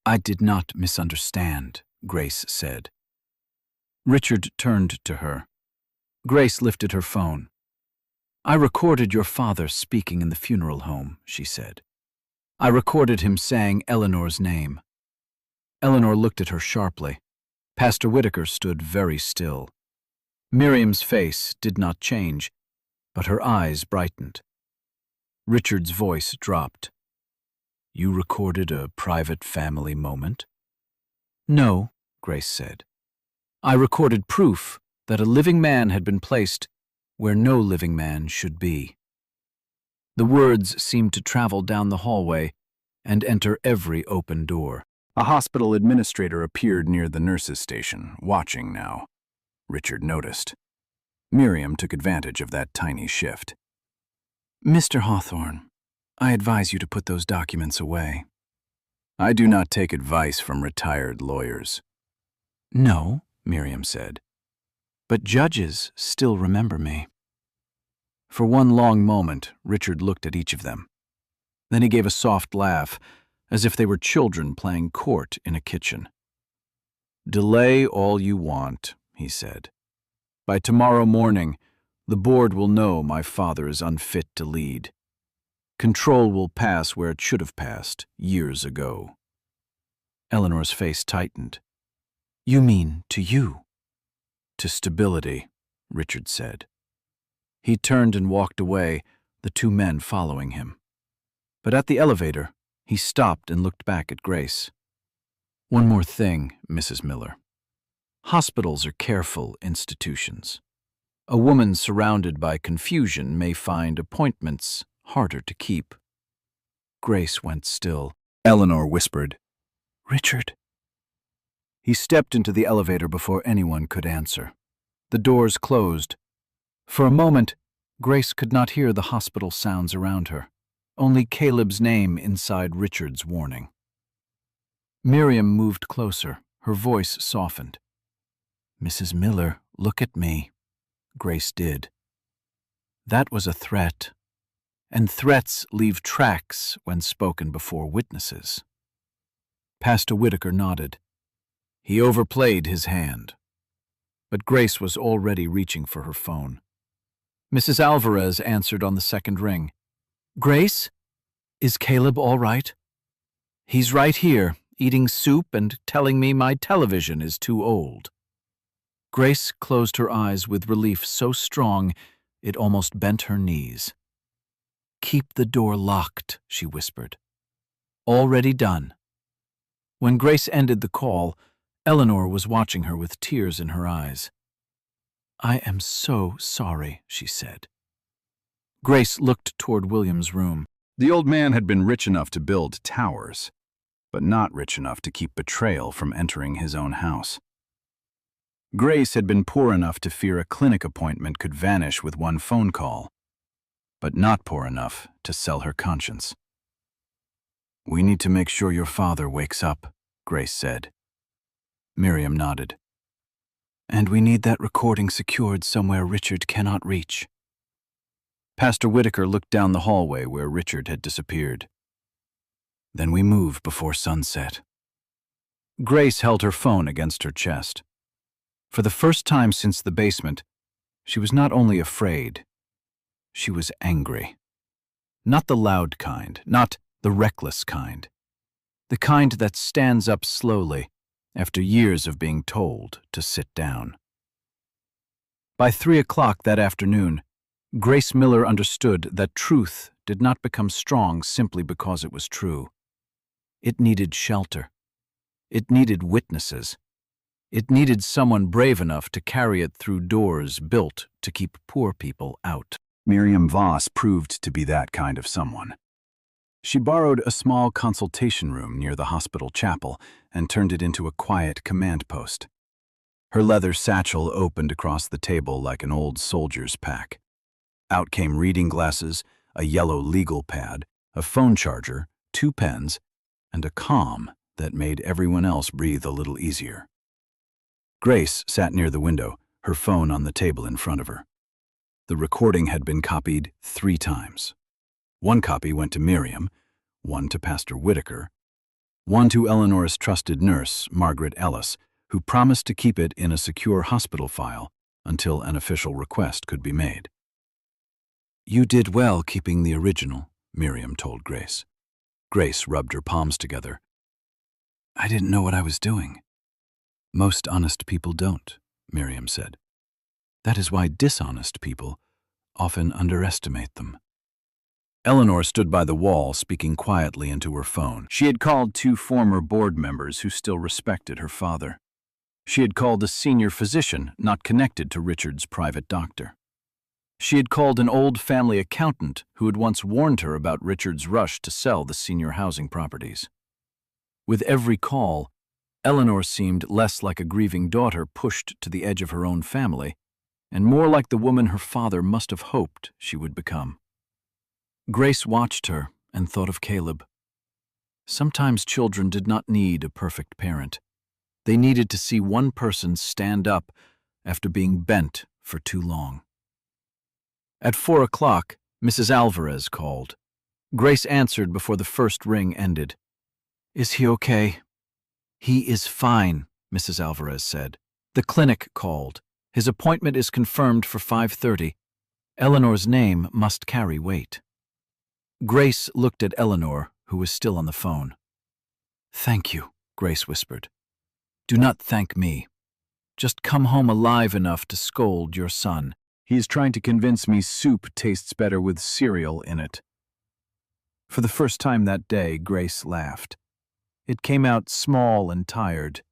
"I did not misunderstand," Grace said. Richard turned to her. Grace lifted her phone. "I recorded your father speaking in the funeral home," she said. "I recorded him saying Eleanor's name." Eleanor looked at her sharply. Pastor Whitaker stood very still. Miriam's face did not change, but her eyes brightened. Richard's voice dropped. "You recorded a private family moment?" "No," Grace said. "I recorded proof that a living man had been placed where no living man should be." The words seemed to travel down the hallway and enter every open door. A hospital administrator appeared near the nurses' station, watching now. Richard noticed. Miriam took advantage of that tiny shift. "Mr. Hawthorne, I advise you to put those documents away." "I do not take advice from retired lawyers." "No," Miriam said, "but judges still remember me." For one long moment, Richard looked at each of them. Then he gave a soft laugh, as if they were children playing court in a kitchen. "Delay all you want," he said. "By tomorrow morning, the board will know my father is unfit to lead. Control will pass where it should have passed years ago." Eleanor's face tightened. "You mean to you?" "To stability," Richard said. He turned and walked away, the two men following him. But at the elevator, he stopped and looked back at Grace. "One more thing, Mrs. Miller. Hospitals are careful institutions. A woman surrounded by confusion may find appointments harder to keep." Grace went still. Eleanor whispered, "Richard." He stepped into the elevator before anyone could answer. The doors closed. For a moment, Grace could not hear the hospital sounds around her, only Caleb's name inside Richard's warning. Miriam moved closer, her voice softened. "Mrs. Miller, look at me." Grace did. That was a threat, and threats leave tracks when spoken before witnesses. Pastor Whitaker nodded. He overplayed his hand. But Grace was already reaching for her phone. Mrs. Alvarez answered on the second ring. "Grace? Is Caleb all right?" "He's right here, eating soup and telling me my television is too old." Grace closed her eyes with relief so strong it almost bent her knees. "Keep the door locked," she whispered. "Already done." When Grace ended the call, Eleanor was watching her with tears in her eyes. "I am so sorry," she said. Grace looked toward William's room. The old man had been rich enough to build towers, but not rich enough to keep betrayal from entering his own house. Grace had been poor enough to fear a clinic appointment could vanish with one phone call, but not poor enough to sell her conscience. "We need to make sure your father wakes up," Grace said. Miriam nodded. "And we need that recording secured somewhere Richard cannot reach." Pastor Whitaker looked down the hallway where Richard had disappeared. "Then we move before sunset." Grace held her phone against her chest. For the first time since the basement, she was not only afraid, she was angry. Not the loud kind, not the reckless kind. The kind that stands up slowly after years of being told to sit down. By 3 o'clock that afternoon, Grace Miller understood that truth did not become strong simply because it was true. It needed shelter. It needed witnesses. It needed someone brave enough to carry it through doors built to keep poor people out. Miriam Voss proved to be that kind of someone. She borrowed a small consultation room near the hospital chapel and turned it into a quiet command post. Her leather satchel opened across the table like an old soldier's pack. Out came reading glasses, a yellow legal pad, a phone charger, 2 pens, and a calm that made everyone else breathe a little easier. Grace sat near the window, her phone on the table in front of her. The recording had been copied 3 times. 1 copy went to Miriam, 1 to Pastor Whitaker, 1 to Eleanor's trusted nurse, Margaret Ellis, who promised to keep it in a secure hospital file until an official request could be made. "You did well keeping the original," Miriam told Grace. Grace rubbed her palms together. "I didn't know what I was doing." "Most honest people don't," Miriam said. "That is why dishonest people often underestimate them." Eleanor stood by the wall, speaking quietly into her phone. She had called 2 former board members who still respected her father. She had called a senior physician not connected to Richard's private doctor. She had called an old family accountant who had once warned her about Richard's rush to sell the senior housing properties. With every call, Eleanor seemed less like a grieving daughter pushed to the edge of her own family, and more like the woman her father must have hoped she would become. Grace watched her and thought of Caleb. Sometimes children did not need a perfect parent. They needed to see one person stand up after being bent for too long. At 4 o'clock, Mrs. Alvarez called. Grace answered before the first ring ended. "Is he okay?" "He is fine," Mrs. Alvarez said. "The clinic called. His appointment is confirmed for 5:30. Eleanor's name must carry weight." Grace looked at Eleanor, who was still on the phone. "Thank you," Grace whispered. "Do not thank me. Just come home alive enough to scold your son. He is trying to convince me soup tastes better with cereal in it." For the first time that day, Grace laughed. It came out small and tired,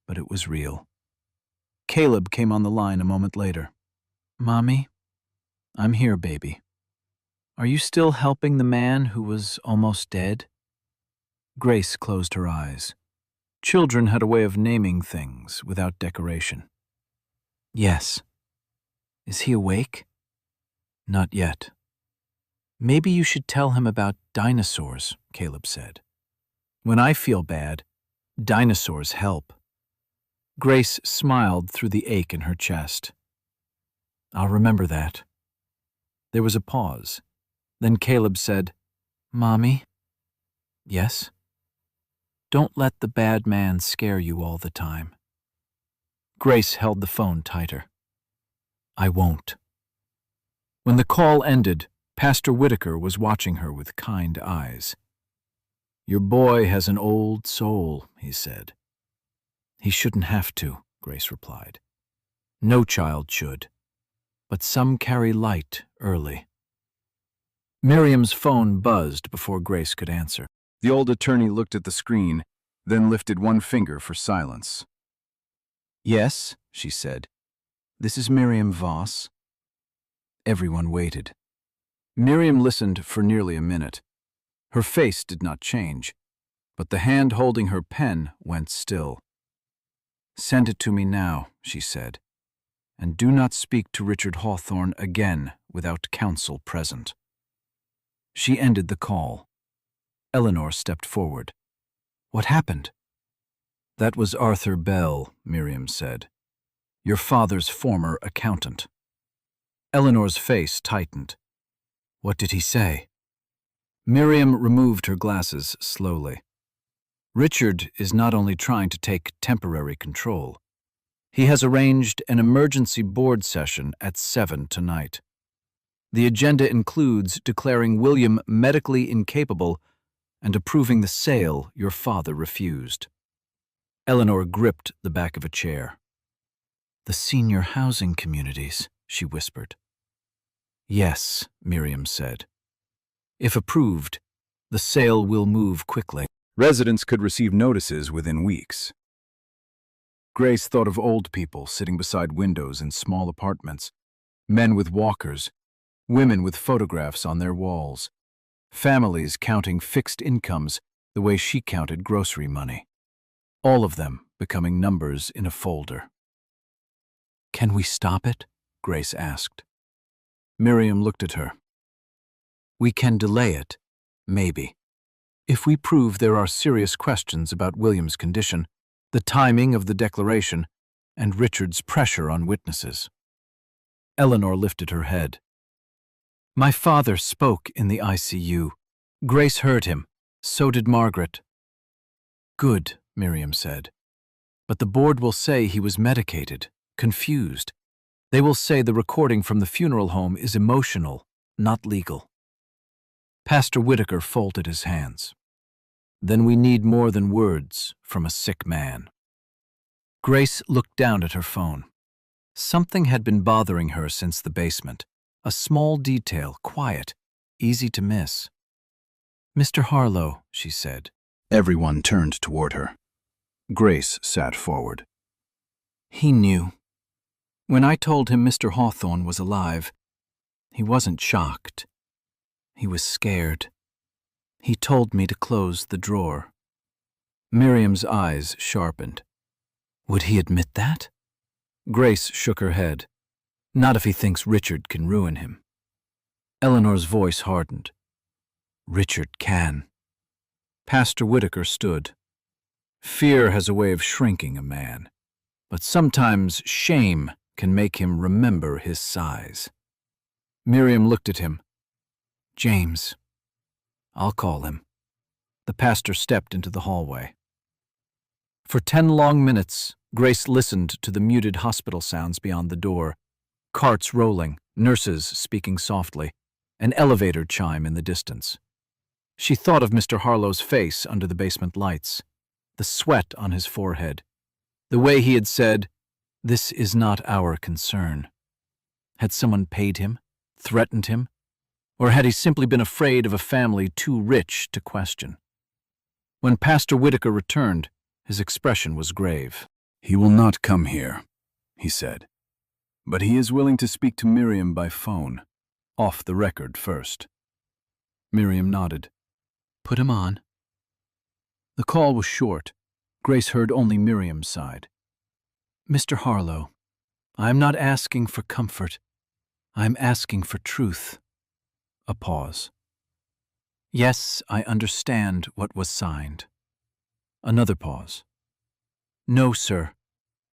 but it was real. Caleb came on the line a moment later. "Mommy, I'm here, baby. Are you still helping the man who was almost dead?" Grace closed her eyes. Children had a way of naming things without decoration. "Yes." "Is he awake?" "Not yet." "Maybe you should tell him about dinosaurs," Caleb said. "When I feel bad, dinosaurs help." Grace smiled through the ache in her chest. "I'll remember that." There was a pause. Then Caleb said, "Mommy?" "Yes?" "Don't let the bad man scare you all the time." Grace held the phone tighter. "I won't." When the call ended, Pastor Whitaker was watching her with kind eyes. "Your boy has an old soul," he said. "He shouldn't have to," Grace replied. "No child should. But some carry light early." Miriam's phone buzzed before Grace could answer. The old attorney looked at the screen, then lifted one finger for silence. "Yes," she said. "This is Miriam Voss." Everyone waited. Miriam listened for nearly a minute. Her face did not change, but the hand holding her pen went still. "Send it to me now," she said, "and do not speak to Richard Hawthorne again without counsel present." She ended the call. Eleanor stepped forward. What happened? That was Arthur Bell, Miriam said. Your father's former accountant. Eleanor's face tightened. What did he say? Miriam removed her glasses slowly. Richard is not only trying to take temporary control. He has arranged an emergency board session at 7 tonight. The agenda includes declaring William medically incapable and approving the sale your father refused. Eleanor gripped the back of a chair. The senior housing communities, she whispered. Yes, Miriam said. If approved, the sale will move quickly. Residents could receive notices within weeks. Grace thought of old people sitting beside windows in small apartments, men with walkers, women with photographs on their walls, families counting fixed incomes the way she counted grocery money, all of them becoming numbers in a folder. Can we stop it? Grace asked. Miriam looked at her. We can delay it, maybe. If we prove there are serious questions about William's condition, the timing of the declaration, and Richard's pressure on witnesses. Eleanor lifted her head. My father spoke in the ICU. Grace heard him. So did Margaret. Good, Miriam said. But the board will say he was medicated, confused. They will say the recording from the funeral home is emotional, not legal. Pastor Whitaker folded his hands. Then we need more than words from a sick man. Grace looked down at her phone. Something had been bothering her since the basement. A small detail, quiet, easy to miss. Mr. Harlow, she said. Everyone turned toward her. Grace sat forward. He knew. When I told him Mr. Hawthorne was alive, he wasn't shocked. He was scared. He told me to close the drawer. Miriam's eyes sharpened. Would he admit that? Grace shook her head. Not if he thinks Richard can ruin him. Eleanor's voice hardened. Richard can. Pastor Whitaker stood. Fear has a way of shrinking a man, but sometimes shame can make him remember his size. Miriam looked at him. James. I'll call him. The pastor stepped into the hallway. For 10 long minutes, Grace listened to the muted hospital sounds beyond the door. Carts rolling, nurses speaking softly, an elevator chime in the distance. She thought of Mr. Harlow's face under the basement lights, the sweat on his forehead, the way he had said, "This is not our concern." Had someone paid him, threatened him, or had he simply been afraid of a family too rich to question? When Pastor Whitaker returned, his expression was grave. He will not come here, he said. But he is willing to speak to Miriam by phone, off the record first. Miriam nodded. Put him on. The call was short. Grace heard only Miriam's side. Mr. Harlow, I am not asking for comfort. I am asking for truth. A pause. Yes, I understand what was signed. Another pause. No, sir.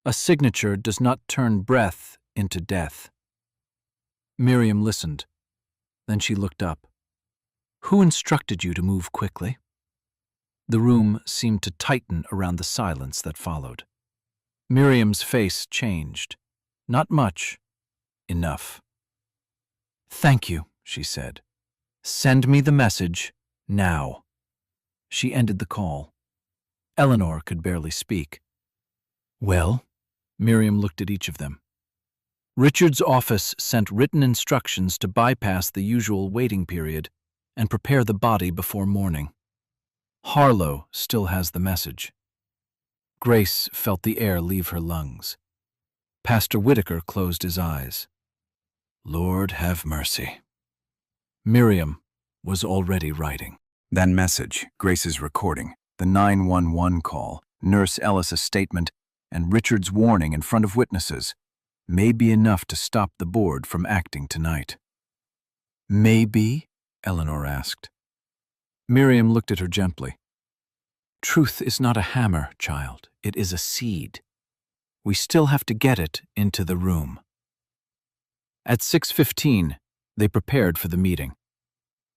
A signature does not turn breath into death. Miriam listened. Then she looked up. Who instructed you to move quickly? The room seemed to tighten around the silence that followed. Miriam's face changed. Not much. Enough. Thank you, she said. Send me the message, now. She ended the call. Eleanor could barely speak. Well? Miriam looked at each of them. Richard's office sent written instructions to bypass the usual waiting period and prepare the body before morning. Harlow still has the message. Grace felt the air leave her lungs. Pastor Whitaker closed his eyes. Lord have mercy. Miriam was already writing. That message, Grace's recording, the 911 call, Nurse Ellis' statement, and Richard's warning in front of witnesses may be enough to stop the board from acting tonight. Maybe? Eleanor asked. Miriam looked at her gently. Truth is not a hammer, child. It is a seed. We still have to get it into the room. At 6:15, they prepared for the meeting.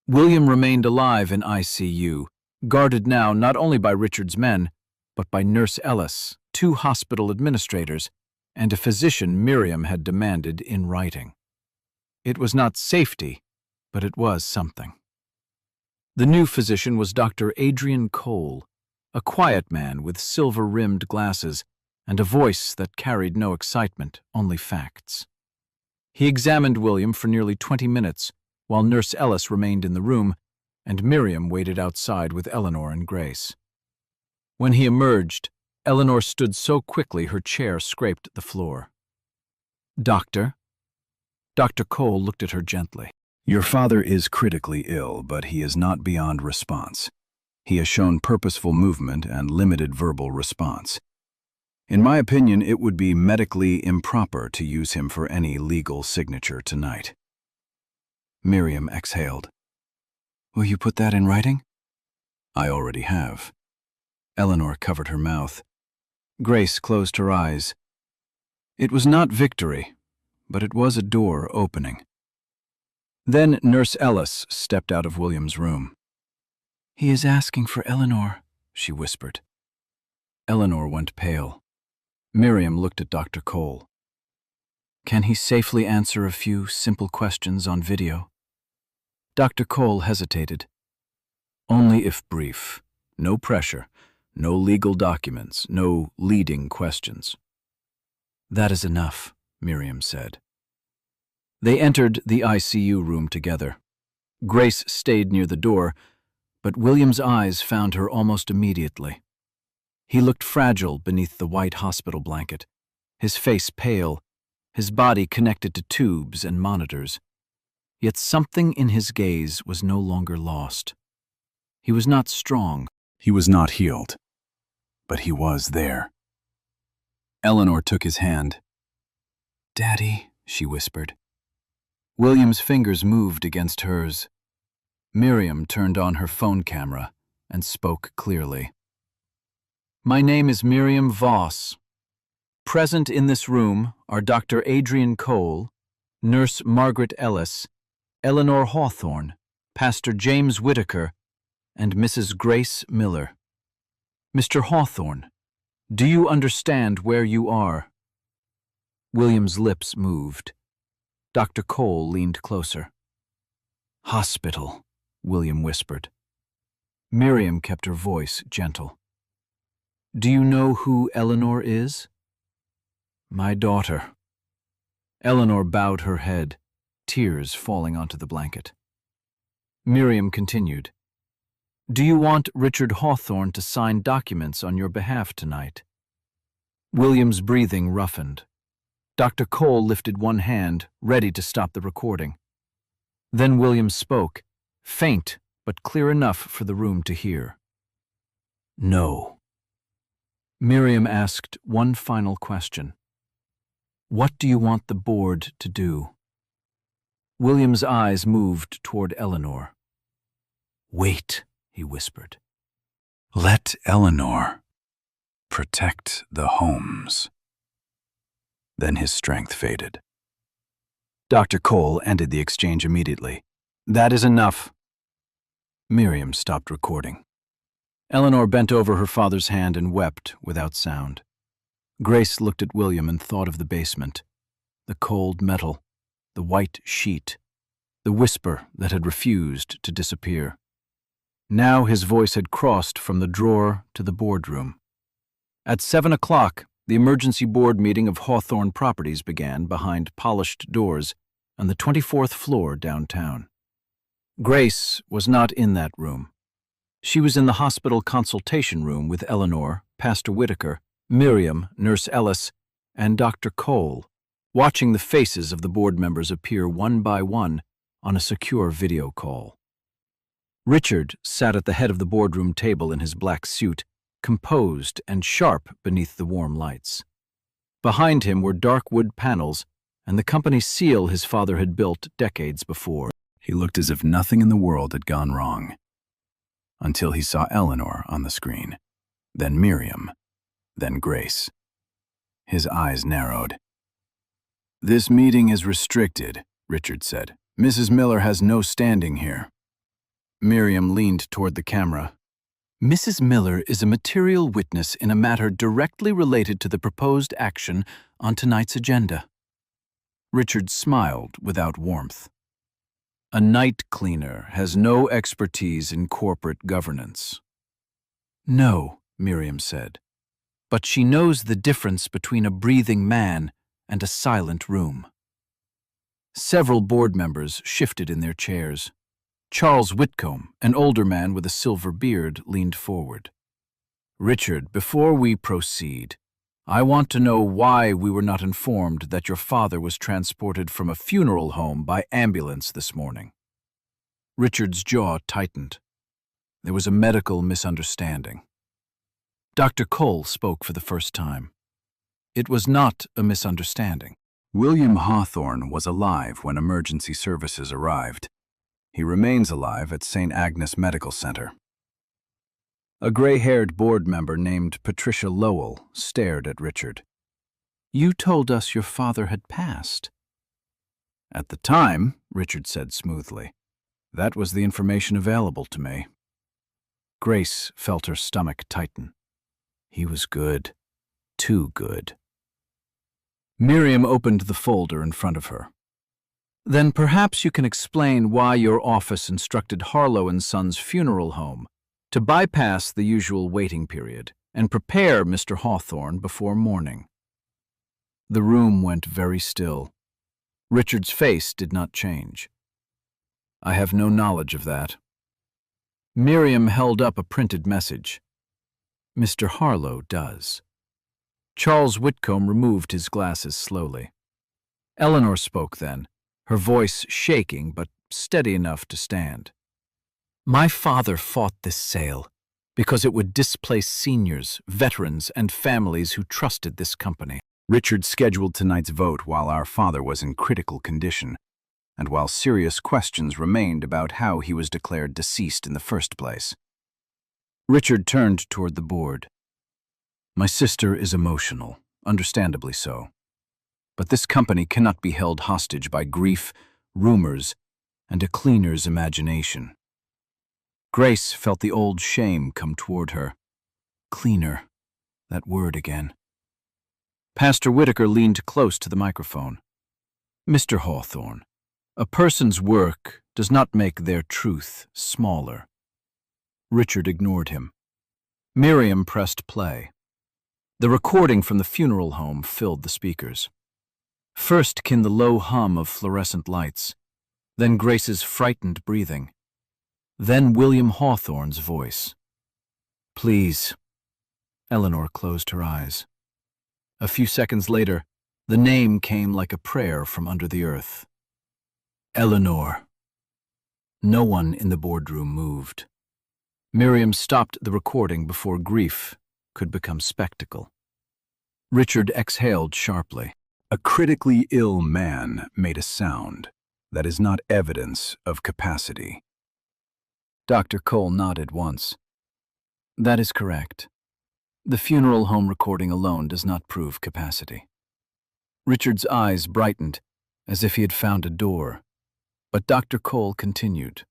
William remained alive in ICU, guarded now not only by Richard's men, but by Nurse Ellis, 2 hospital administrators, and a physician Miriam had demanded in writing. It was not safety, but it was something. The new physician was Dr. Adrian Cole, a quiet man with silver-rimmed glasses and a voice that carried no excitement, only facts. He examined William for nearly 20 minutes, while Nurse Ellis remained in the room, and Miriam waited outside with Eleanor and Grace. When he emerged, Eleanor stood so quickly her chair scraped the floor. Doctor? Dr. Cole looked at her gently. Your father is critically ill, but he is not beyond response. He has shown purposeful movement and limited verbal response. In my opinion, it would be medically improper to use him for any legal signature tonight. Miriam exhaled. Will you put that in writing? I already have. Eleanor covered her mouth. Grace closed her eyes. It was not victory, but it was a door opening. Then Nurse Ellis stepped out of William's room. He is asking for Eleanor, she whispered. Eleanor went pale. Miriam looked at Dr. Cole. Can he safely answer a few simple questions on video? Dr. Cole hesitated. Only if brief. No pressure. No legal documents. No leading questions. That is enough, Miriam said. They entered the ICU room together. Grace stayed near the door, but William's eyes found her almost immediately. He looked fragile beneath the white hospital blanket, his face pale, his body connected to tubes and monitors. Yet something in his gaze was no longer lost. He was not strong. He was not healed. But he was there. Eleanor took his hand. Daddy, she whispered. William's fingers moved against hers. Miriam turned on her phone camera and spoke clearly. My name is Miriam Voss. Present in this room are Dr. Adrian Cole, Nurse Margaret Ellis, Eleanor Hawthorne, Pastor James Whitaker, and Mrs. Grace Miller. Mr. Hawthorne, do you understand where you are? William's lips moved. Dr. Cole leaned closer. Hospital, William whispered. Miriam kept her voice gentle. Do you know who Eleanor is? My daughter. Eleanor bowed her head, tears falling onto the blanket. Miriam continued. Do you want Richard Hawthorne to sign documents on your behalf tonight? William's breathing roughened. Dr. Cole lifted one hand, ready to stop the recording. Then William spoke, faint but clear enough for the room to hear. No. Miriam asked one final question. What do you want the board to do? William's eyes moved toward Eleanor. Wait, he whispered. Let Eleanor protect the Holmes. Then his strength faded. Dr. Cole ended the exchange immediately. That is enough. Miriam stopped recording. Eleanor bent over her father's hand and wept without sound. Grace looked at William and thought of the basement, the cold metal, the white sheet, the whisper that had refused to disappear. Now his voice had crossed from the drawer to the boardroom. At 7 o'clock, the emergency board meeting of Hawthorne Properties began behind polished doors on the 24th floor downtown. Grace was not in that room. She was in the hospital consultation room with Eleanor, Pastor Whitaker, Miriam, Nurse Ellis, and Dr. Cole, watching the faces of the board members appear one by one on a secure video call. Richard sat at the head of the boardroom table in his black suit, composed and sharp beneath the warm lights. Behind him were dark wood panels and the company seal his father had built decades before. He looked as if nothing in the world had gone wrong. until he saw Eleanor on the screen, then Miriam, then Grace. His eyes narrowed. "This meeting is restricted," Richard said. "Mrs. Miller has no standing here." Miriam leaned toward the camera. "Mrs. Miller is a material witness in a matter directly related to the proposed action on tonight's agenda." Richard smiled without warmth. "A night cleaner has no expertise in corporate governance." "No," Miriam said, "but she knows the difference between a breathing man and a silent room." Several board members shifted in their chairs. Charles Whitcomb, an older man with a silver beard, leaned forward. "Richard, before we proceed, I want to know why we were not informed that your father was transported from a funeral home by ambulance this morning." Richard's jaw tightened. There was a medical misunderstanding. Dr. Cole spoke for the first time. It was not a misunderstanding. William Hawthorne was alive when emergency services arrived. He remains alive at St. Agnes Medical Center. A gray-haired board member named Patricia Lowell stared at Richard. "You told us your father had passed." "At the time," Richard said smoothly, "that was the information available to me." Grace felt her stomach tighten. He was good. Too good. Miriam opened the folder in front of her. "Then perhaps you can explain why your office instructed Harlow and Sons Funeral Home to bypass the usual waiting period and prepare Mr. Hawthorne before morning." The room went very still. Richard's face did not change. "I have no knowledge of that." Miriam held up a printed message. "Mr. Harlow does." Charles Whitcomb removed his glasses slowly. Eleanor spoke then, her voice shaking but steady enough to stand. "My father fought this sale because it would displace seniors, veterans, and families who trusted this company." Richard scheduled tonight's vote while our father was in critical condition, and while serious questions remained about how he was declared deceased in the first place. Richard turned toward the board. "My sister is emotional, understandably so. But this company cannot be held hostage by grief, rumors, and a cleaner's imagination." Grace felt the old shame come toward her. Cleaner, that word again. Pastor Whitaker leaned close to the microphone. "Mr. Hawthorne, a person's work does not make their truth smaller." Richard ignored him. Miriam pressed play. The recording from the funeral home filled the speakers. First came the low hum of fluorescent lights, then Grace's frightened breathing, then William Hawthorne's voice. "Please." Eleanor closed her eyes. A few seconds later, the name came like a prayer from under the earth. "Eleanor." No one in the boardroom moved. Miriam stopped the recording before grief could become spectacle. Richard exhaled sharply. "A critically ill man made a sound that is not evidence of capacity." Dr. Cole nodded once. "That is correct. The funeral home recording alone does not prove capacity." Richard's eyes brightened, as if he had found a door. But Dr. Cole continued.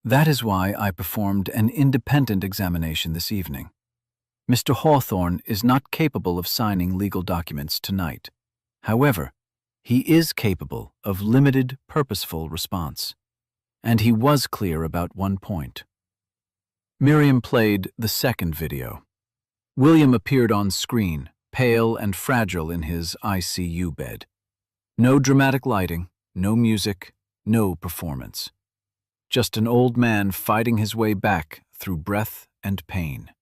"That is why I performed an independent examination this evening. Mr. Hawthorne is not capable of signing legal documents tonight. However, he is capable of limited, purposeful response. And he was clear about one point." Miriam played the second video. William appeared on screen, pale and fragile in his ICU bed. No dramatic lighting, no music, no performance. Just an old man fighting his way back through breath and pain.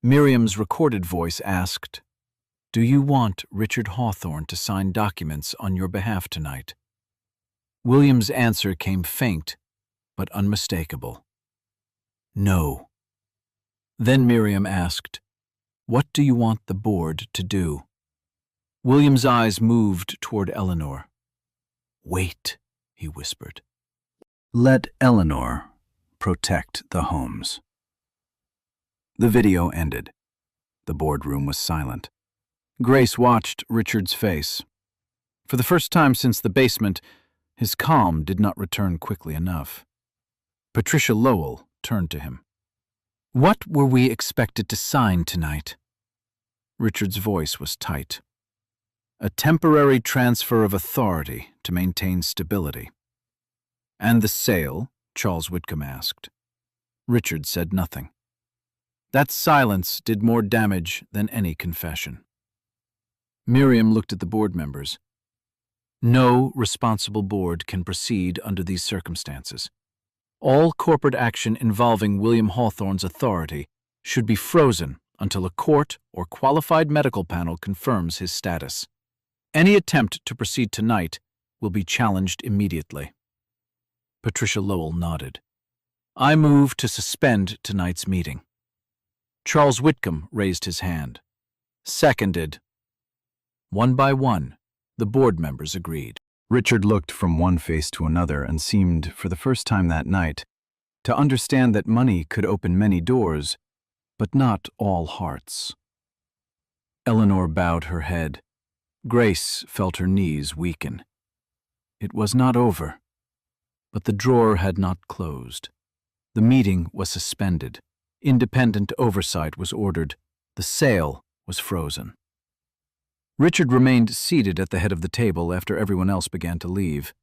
Miriam's recorded voice asked, "Do you want Richard Hawthorne to sign documents on your behalf tonight?" William's answer came faint, but unmistakable. "No." Then Miriam asked, "What do you want the board to do?" William's eyes moved toward Eleanor. "Wait," he whispered. "Let Eleanor protect the homes. The video ended. The boardroom was silent. Grace watched Richard's face. For the first time since the basement, his calm did not return quickly enough. Patricia Lowell turned to him. "What were we expected to sign tonight?" Richard's voice was tight. "A temporary transfer of authority to maintain stability." "And the sale?" Charles Whitcomb asked. Richard said nothing. That silence did more damage than any confession. Miriam looked at the board members. No responsible board can proceed under these circumstances. All corporate action involving William Hawthorne's authority should be frozen until a court or qualified medical panel confirms his status. Any attempt to proceed tonight will be challenged immediately. Patricia Lowell nodded. "I move to suspend tonight's meeting." Charles Whitcomb raised his hand. "Seconded." One by one, the board members agreed. Richard looked from one face to another and seemed, for the first time that night, to understand that money could open many doors, but not all hearts. Eleanor bowed her head. Grace felt her knees weaken. It was not over, but the drawer had not closed. The meeting was suspended. Independent oversight was ordered. The sale was frozen. Richard remained seated at the head of the table after everyone else began to leave.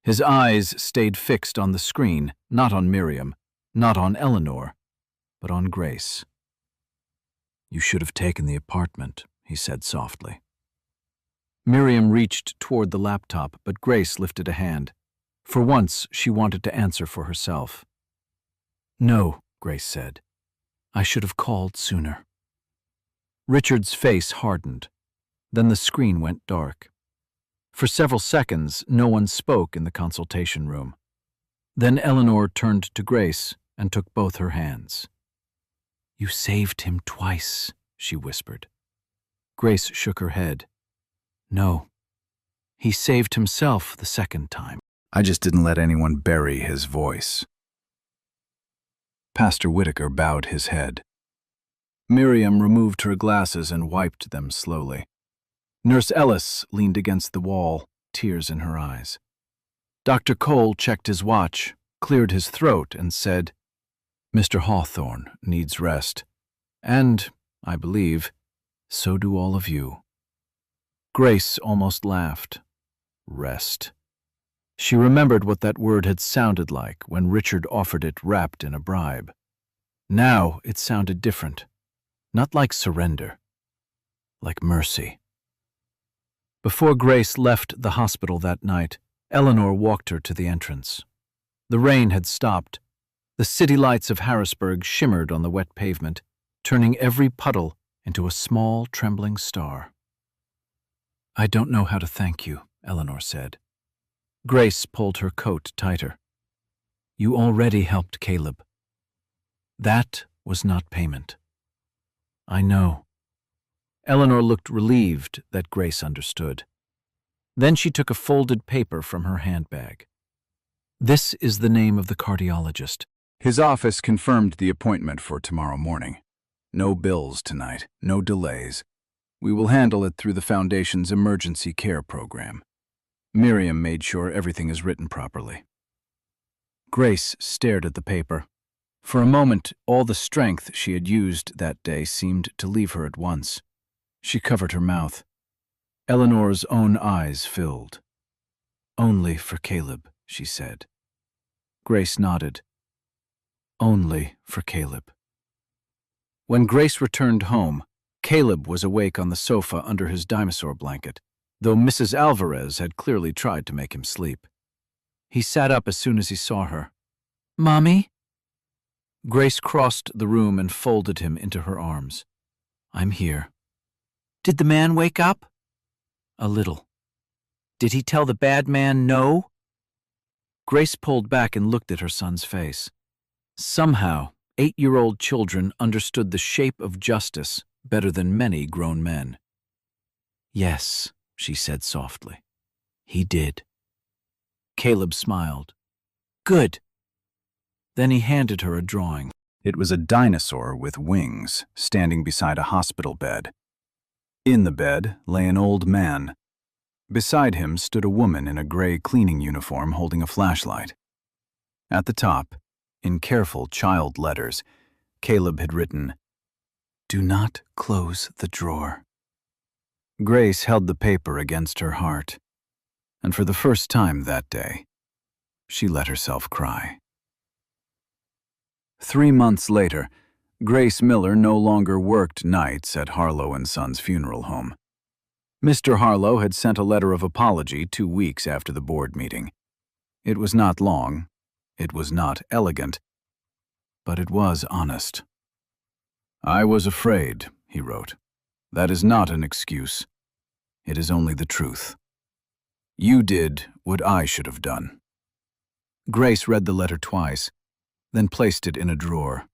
His eyes stayed fixed on the screen, not on Miriam, not on Eleanor, but on Grace. "You should have taken the apartment," he said softly. Miriam reached toward the laptop, but Grace lifted a hand. For once, she wanted to answer for herself. "No," Grace said. "I should have called sooner." Richard's face hardened. Then the screen went dark. For several seconds, no one spoke in the consultation room. Then Eleanor turned to Grace and took both her hands. "You saved him twice," she whispered. Grace shook her head. "No, he saved himself the second time. I just didn't let anyone bury his voice." Pastor Whitaker bowed his head. Miriam removed her glasses and wiped them slowly. Nurse Ellis leaned against the wall, tears in her eyes. Dr. Cole checked his watch, cleared his throat, and said, "Mr. Hawthorne needs rest. And, I believe, so do all of you." Grace almost laughed. Rest. She remembered what that word had sounded like when Richard offered it wrapped in a bribe. Now it sounded different. Not like surrender. Like mercy. Before Grace left the hospital that night, Eleanor walked her to the entrance. The rain had stopped. The city lights of Harrisburg shimmered on the wet pavement, turning every puddle into a small, trembling star. "I don't know how to thank you," Eleanor said. Grace pulled her coat tighter. "You already helped Caleb. That was not payment." "I know." Eleanor looked relieved that Grace understood. Then she took a folded paper from her handbag. "This is the name of the cardiologist." His office confirmed the appointment for tomorrow morning. No bills tonight, no delays. We will handle it through the Foundation's emergency care program. Miriam made sure everything is written properly. Grace stared at the paper. For a moment, all the strength she had used that day seemed to leave her at once. She covered her mouth. Eleanor's own eyes filled. "Only for Caleb," she said. Grace nodded. "Only for Caleb." When Grace returned home, Caleb was awake on the sofa under his dinosaur blanket, though Mrs. Alvarez had clearly tried to make him sleep. He sat up as soon as he saw her. "Mommy?" Grace crossed the room and folded him into her arms. "I'm here." "Did the man wake up?" "A little." "Did he tell the bad man no?" Grace pulled back and looked at her son's face. Somehow, 8-year-old children understood the shape of justice better than many grown men. "Yes," she said softly. "He did." Caleb smiled. "Good." Then he handed her a drawing. It was a dinosaur with wings, standing beside a hospital bed. In the bed lay an old man. Beside him stood a woman in a gray cleaning uniform holding a flashlight. At the top, in careful child letters, Caleb had written, "Do not close the drawer." Grace held the paper against her heart, and for the first time that day, she let herself cry. 3 months later, Grace Miller no longer worked nights at Harlow & Sons Funeral Home. Mr. Harlow had sent a letter of apology 2 weeks after the board meeting. It was not long, it was not elegant, but it was honest. "I was afraid," he wrote. "That is not an excuse. It is only the truth. You did what I should have done." Grace read the letter twice, then placed it in a drawer.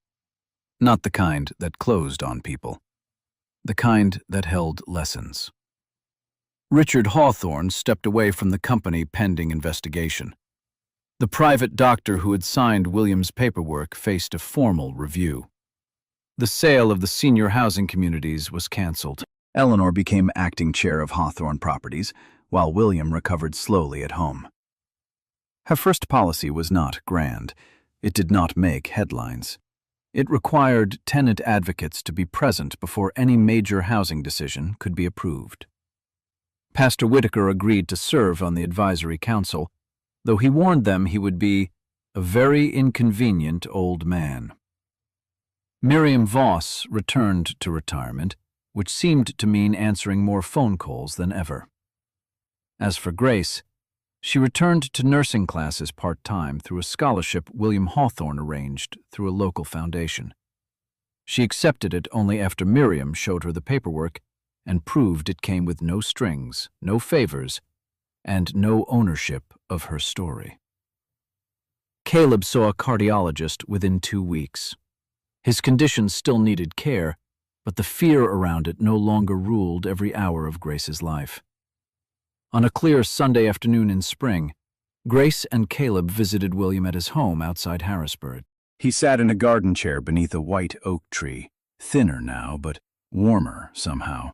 Not the kind that closed on people. The kind that held lessons. Richard Hawthorne stepped away from the company pending investigation. The private doctor who had signed William's paperwork faced a formal review. The sale of the senior housing communities was canceled. Eleanor became acting chair of Hawthorne Properties, while William recovered slowly at home. Her first policy was not grand. It did not make headlines. It required tenant advocates to be present before any major housing decision could be approved. Pastor Whitaker agreed to serve on the advisory council, though he warned them he would be a very inconvenient old man. Miriam Voss returned to retirement, which seemed to mean answering more phone calls than ever. As for Grace, she returned to nursing classes part-time through a scholarship William Hawthorne arranged through a local foundation. She accepted it only after Miriam showed her the paperwork and proved it came with no strings, no favors, and no ownership of her story. Caleb saw a cardiologist within 2 weeks. His condition still needed care, but the fear around it no longer ruled every hour of Grace's life. On a clear Sunday afternoon in spring, Grace and Caleb visited William at his home outside Harrisburg. He sat in a garden chair beneath a white oak tree, thinner now, but warmer somehow,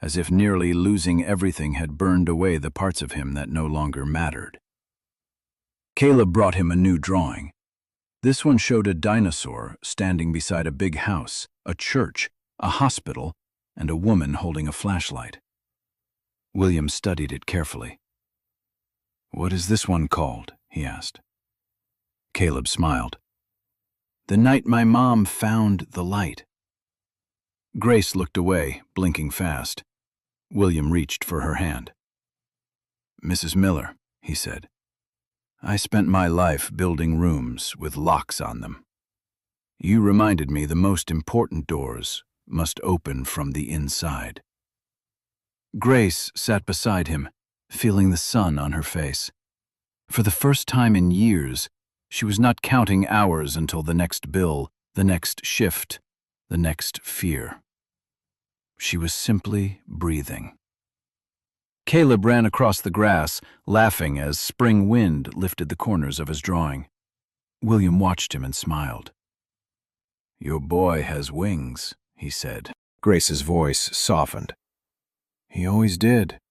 as if nearly losing everything had burned away the parts of him that no longer mattered. Caleb brought him a new drawing. This one showed a dinosaur standing beside a big house, a church, a hospital, and a woman holding a flashlight. William studied it carefully. "What is this one called?" he asked. Caleb smiled. "The night my mom found the light." Grace looked away, blinking fast. William reached for her hand. "Mrs. Miller," he said, "I spent my life building rooms with locks on them. You reminded me the most important doors must open from the inside." Grace sat beside him, feeling the sun on her face. For the first time in years, she was not counting hours until the next bill, the next shift, the next fear. She was simply breathing. Caleb ran across the grass, laughing as spring wind lifted the corners of his drawing. William watched him and smiled. "Your boy has wings," he said. Grace's voice softened. "He always did.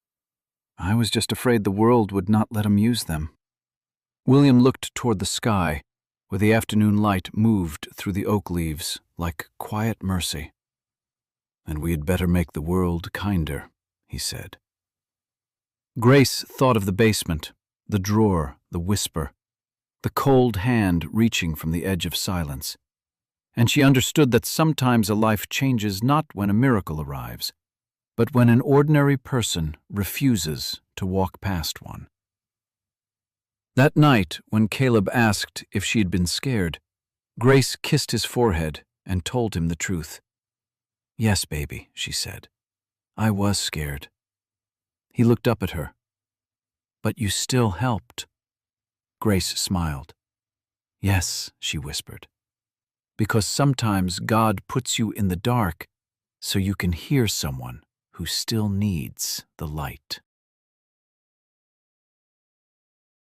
I was just afraid the world would not let him use them." William looked toward the sky, where the afternoon light moved through the oak leaves like quiet mercy. "And we had better make the world kinder," he said. Grace thought of the basement, the drawer, the whisper, the cold hand reaching from the edge of silence, and she understood that sometimes a life changes not when a miracle arrives, but when an ordinary person refuses to walk past one. That night, when Caleb asked if she had been scared, Grace kissed his forehead and told him the truth. "Yes, baby," she said. "I was scared." He looked up at her. "But you still helped." Grace smiled. "Yes," she whispered, "because sometimes God puts you in the dark so you can hear someone who still needs the light."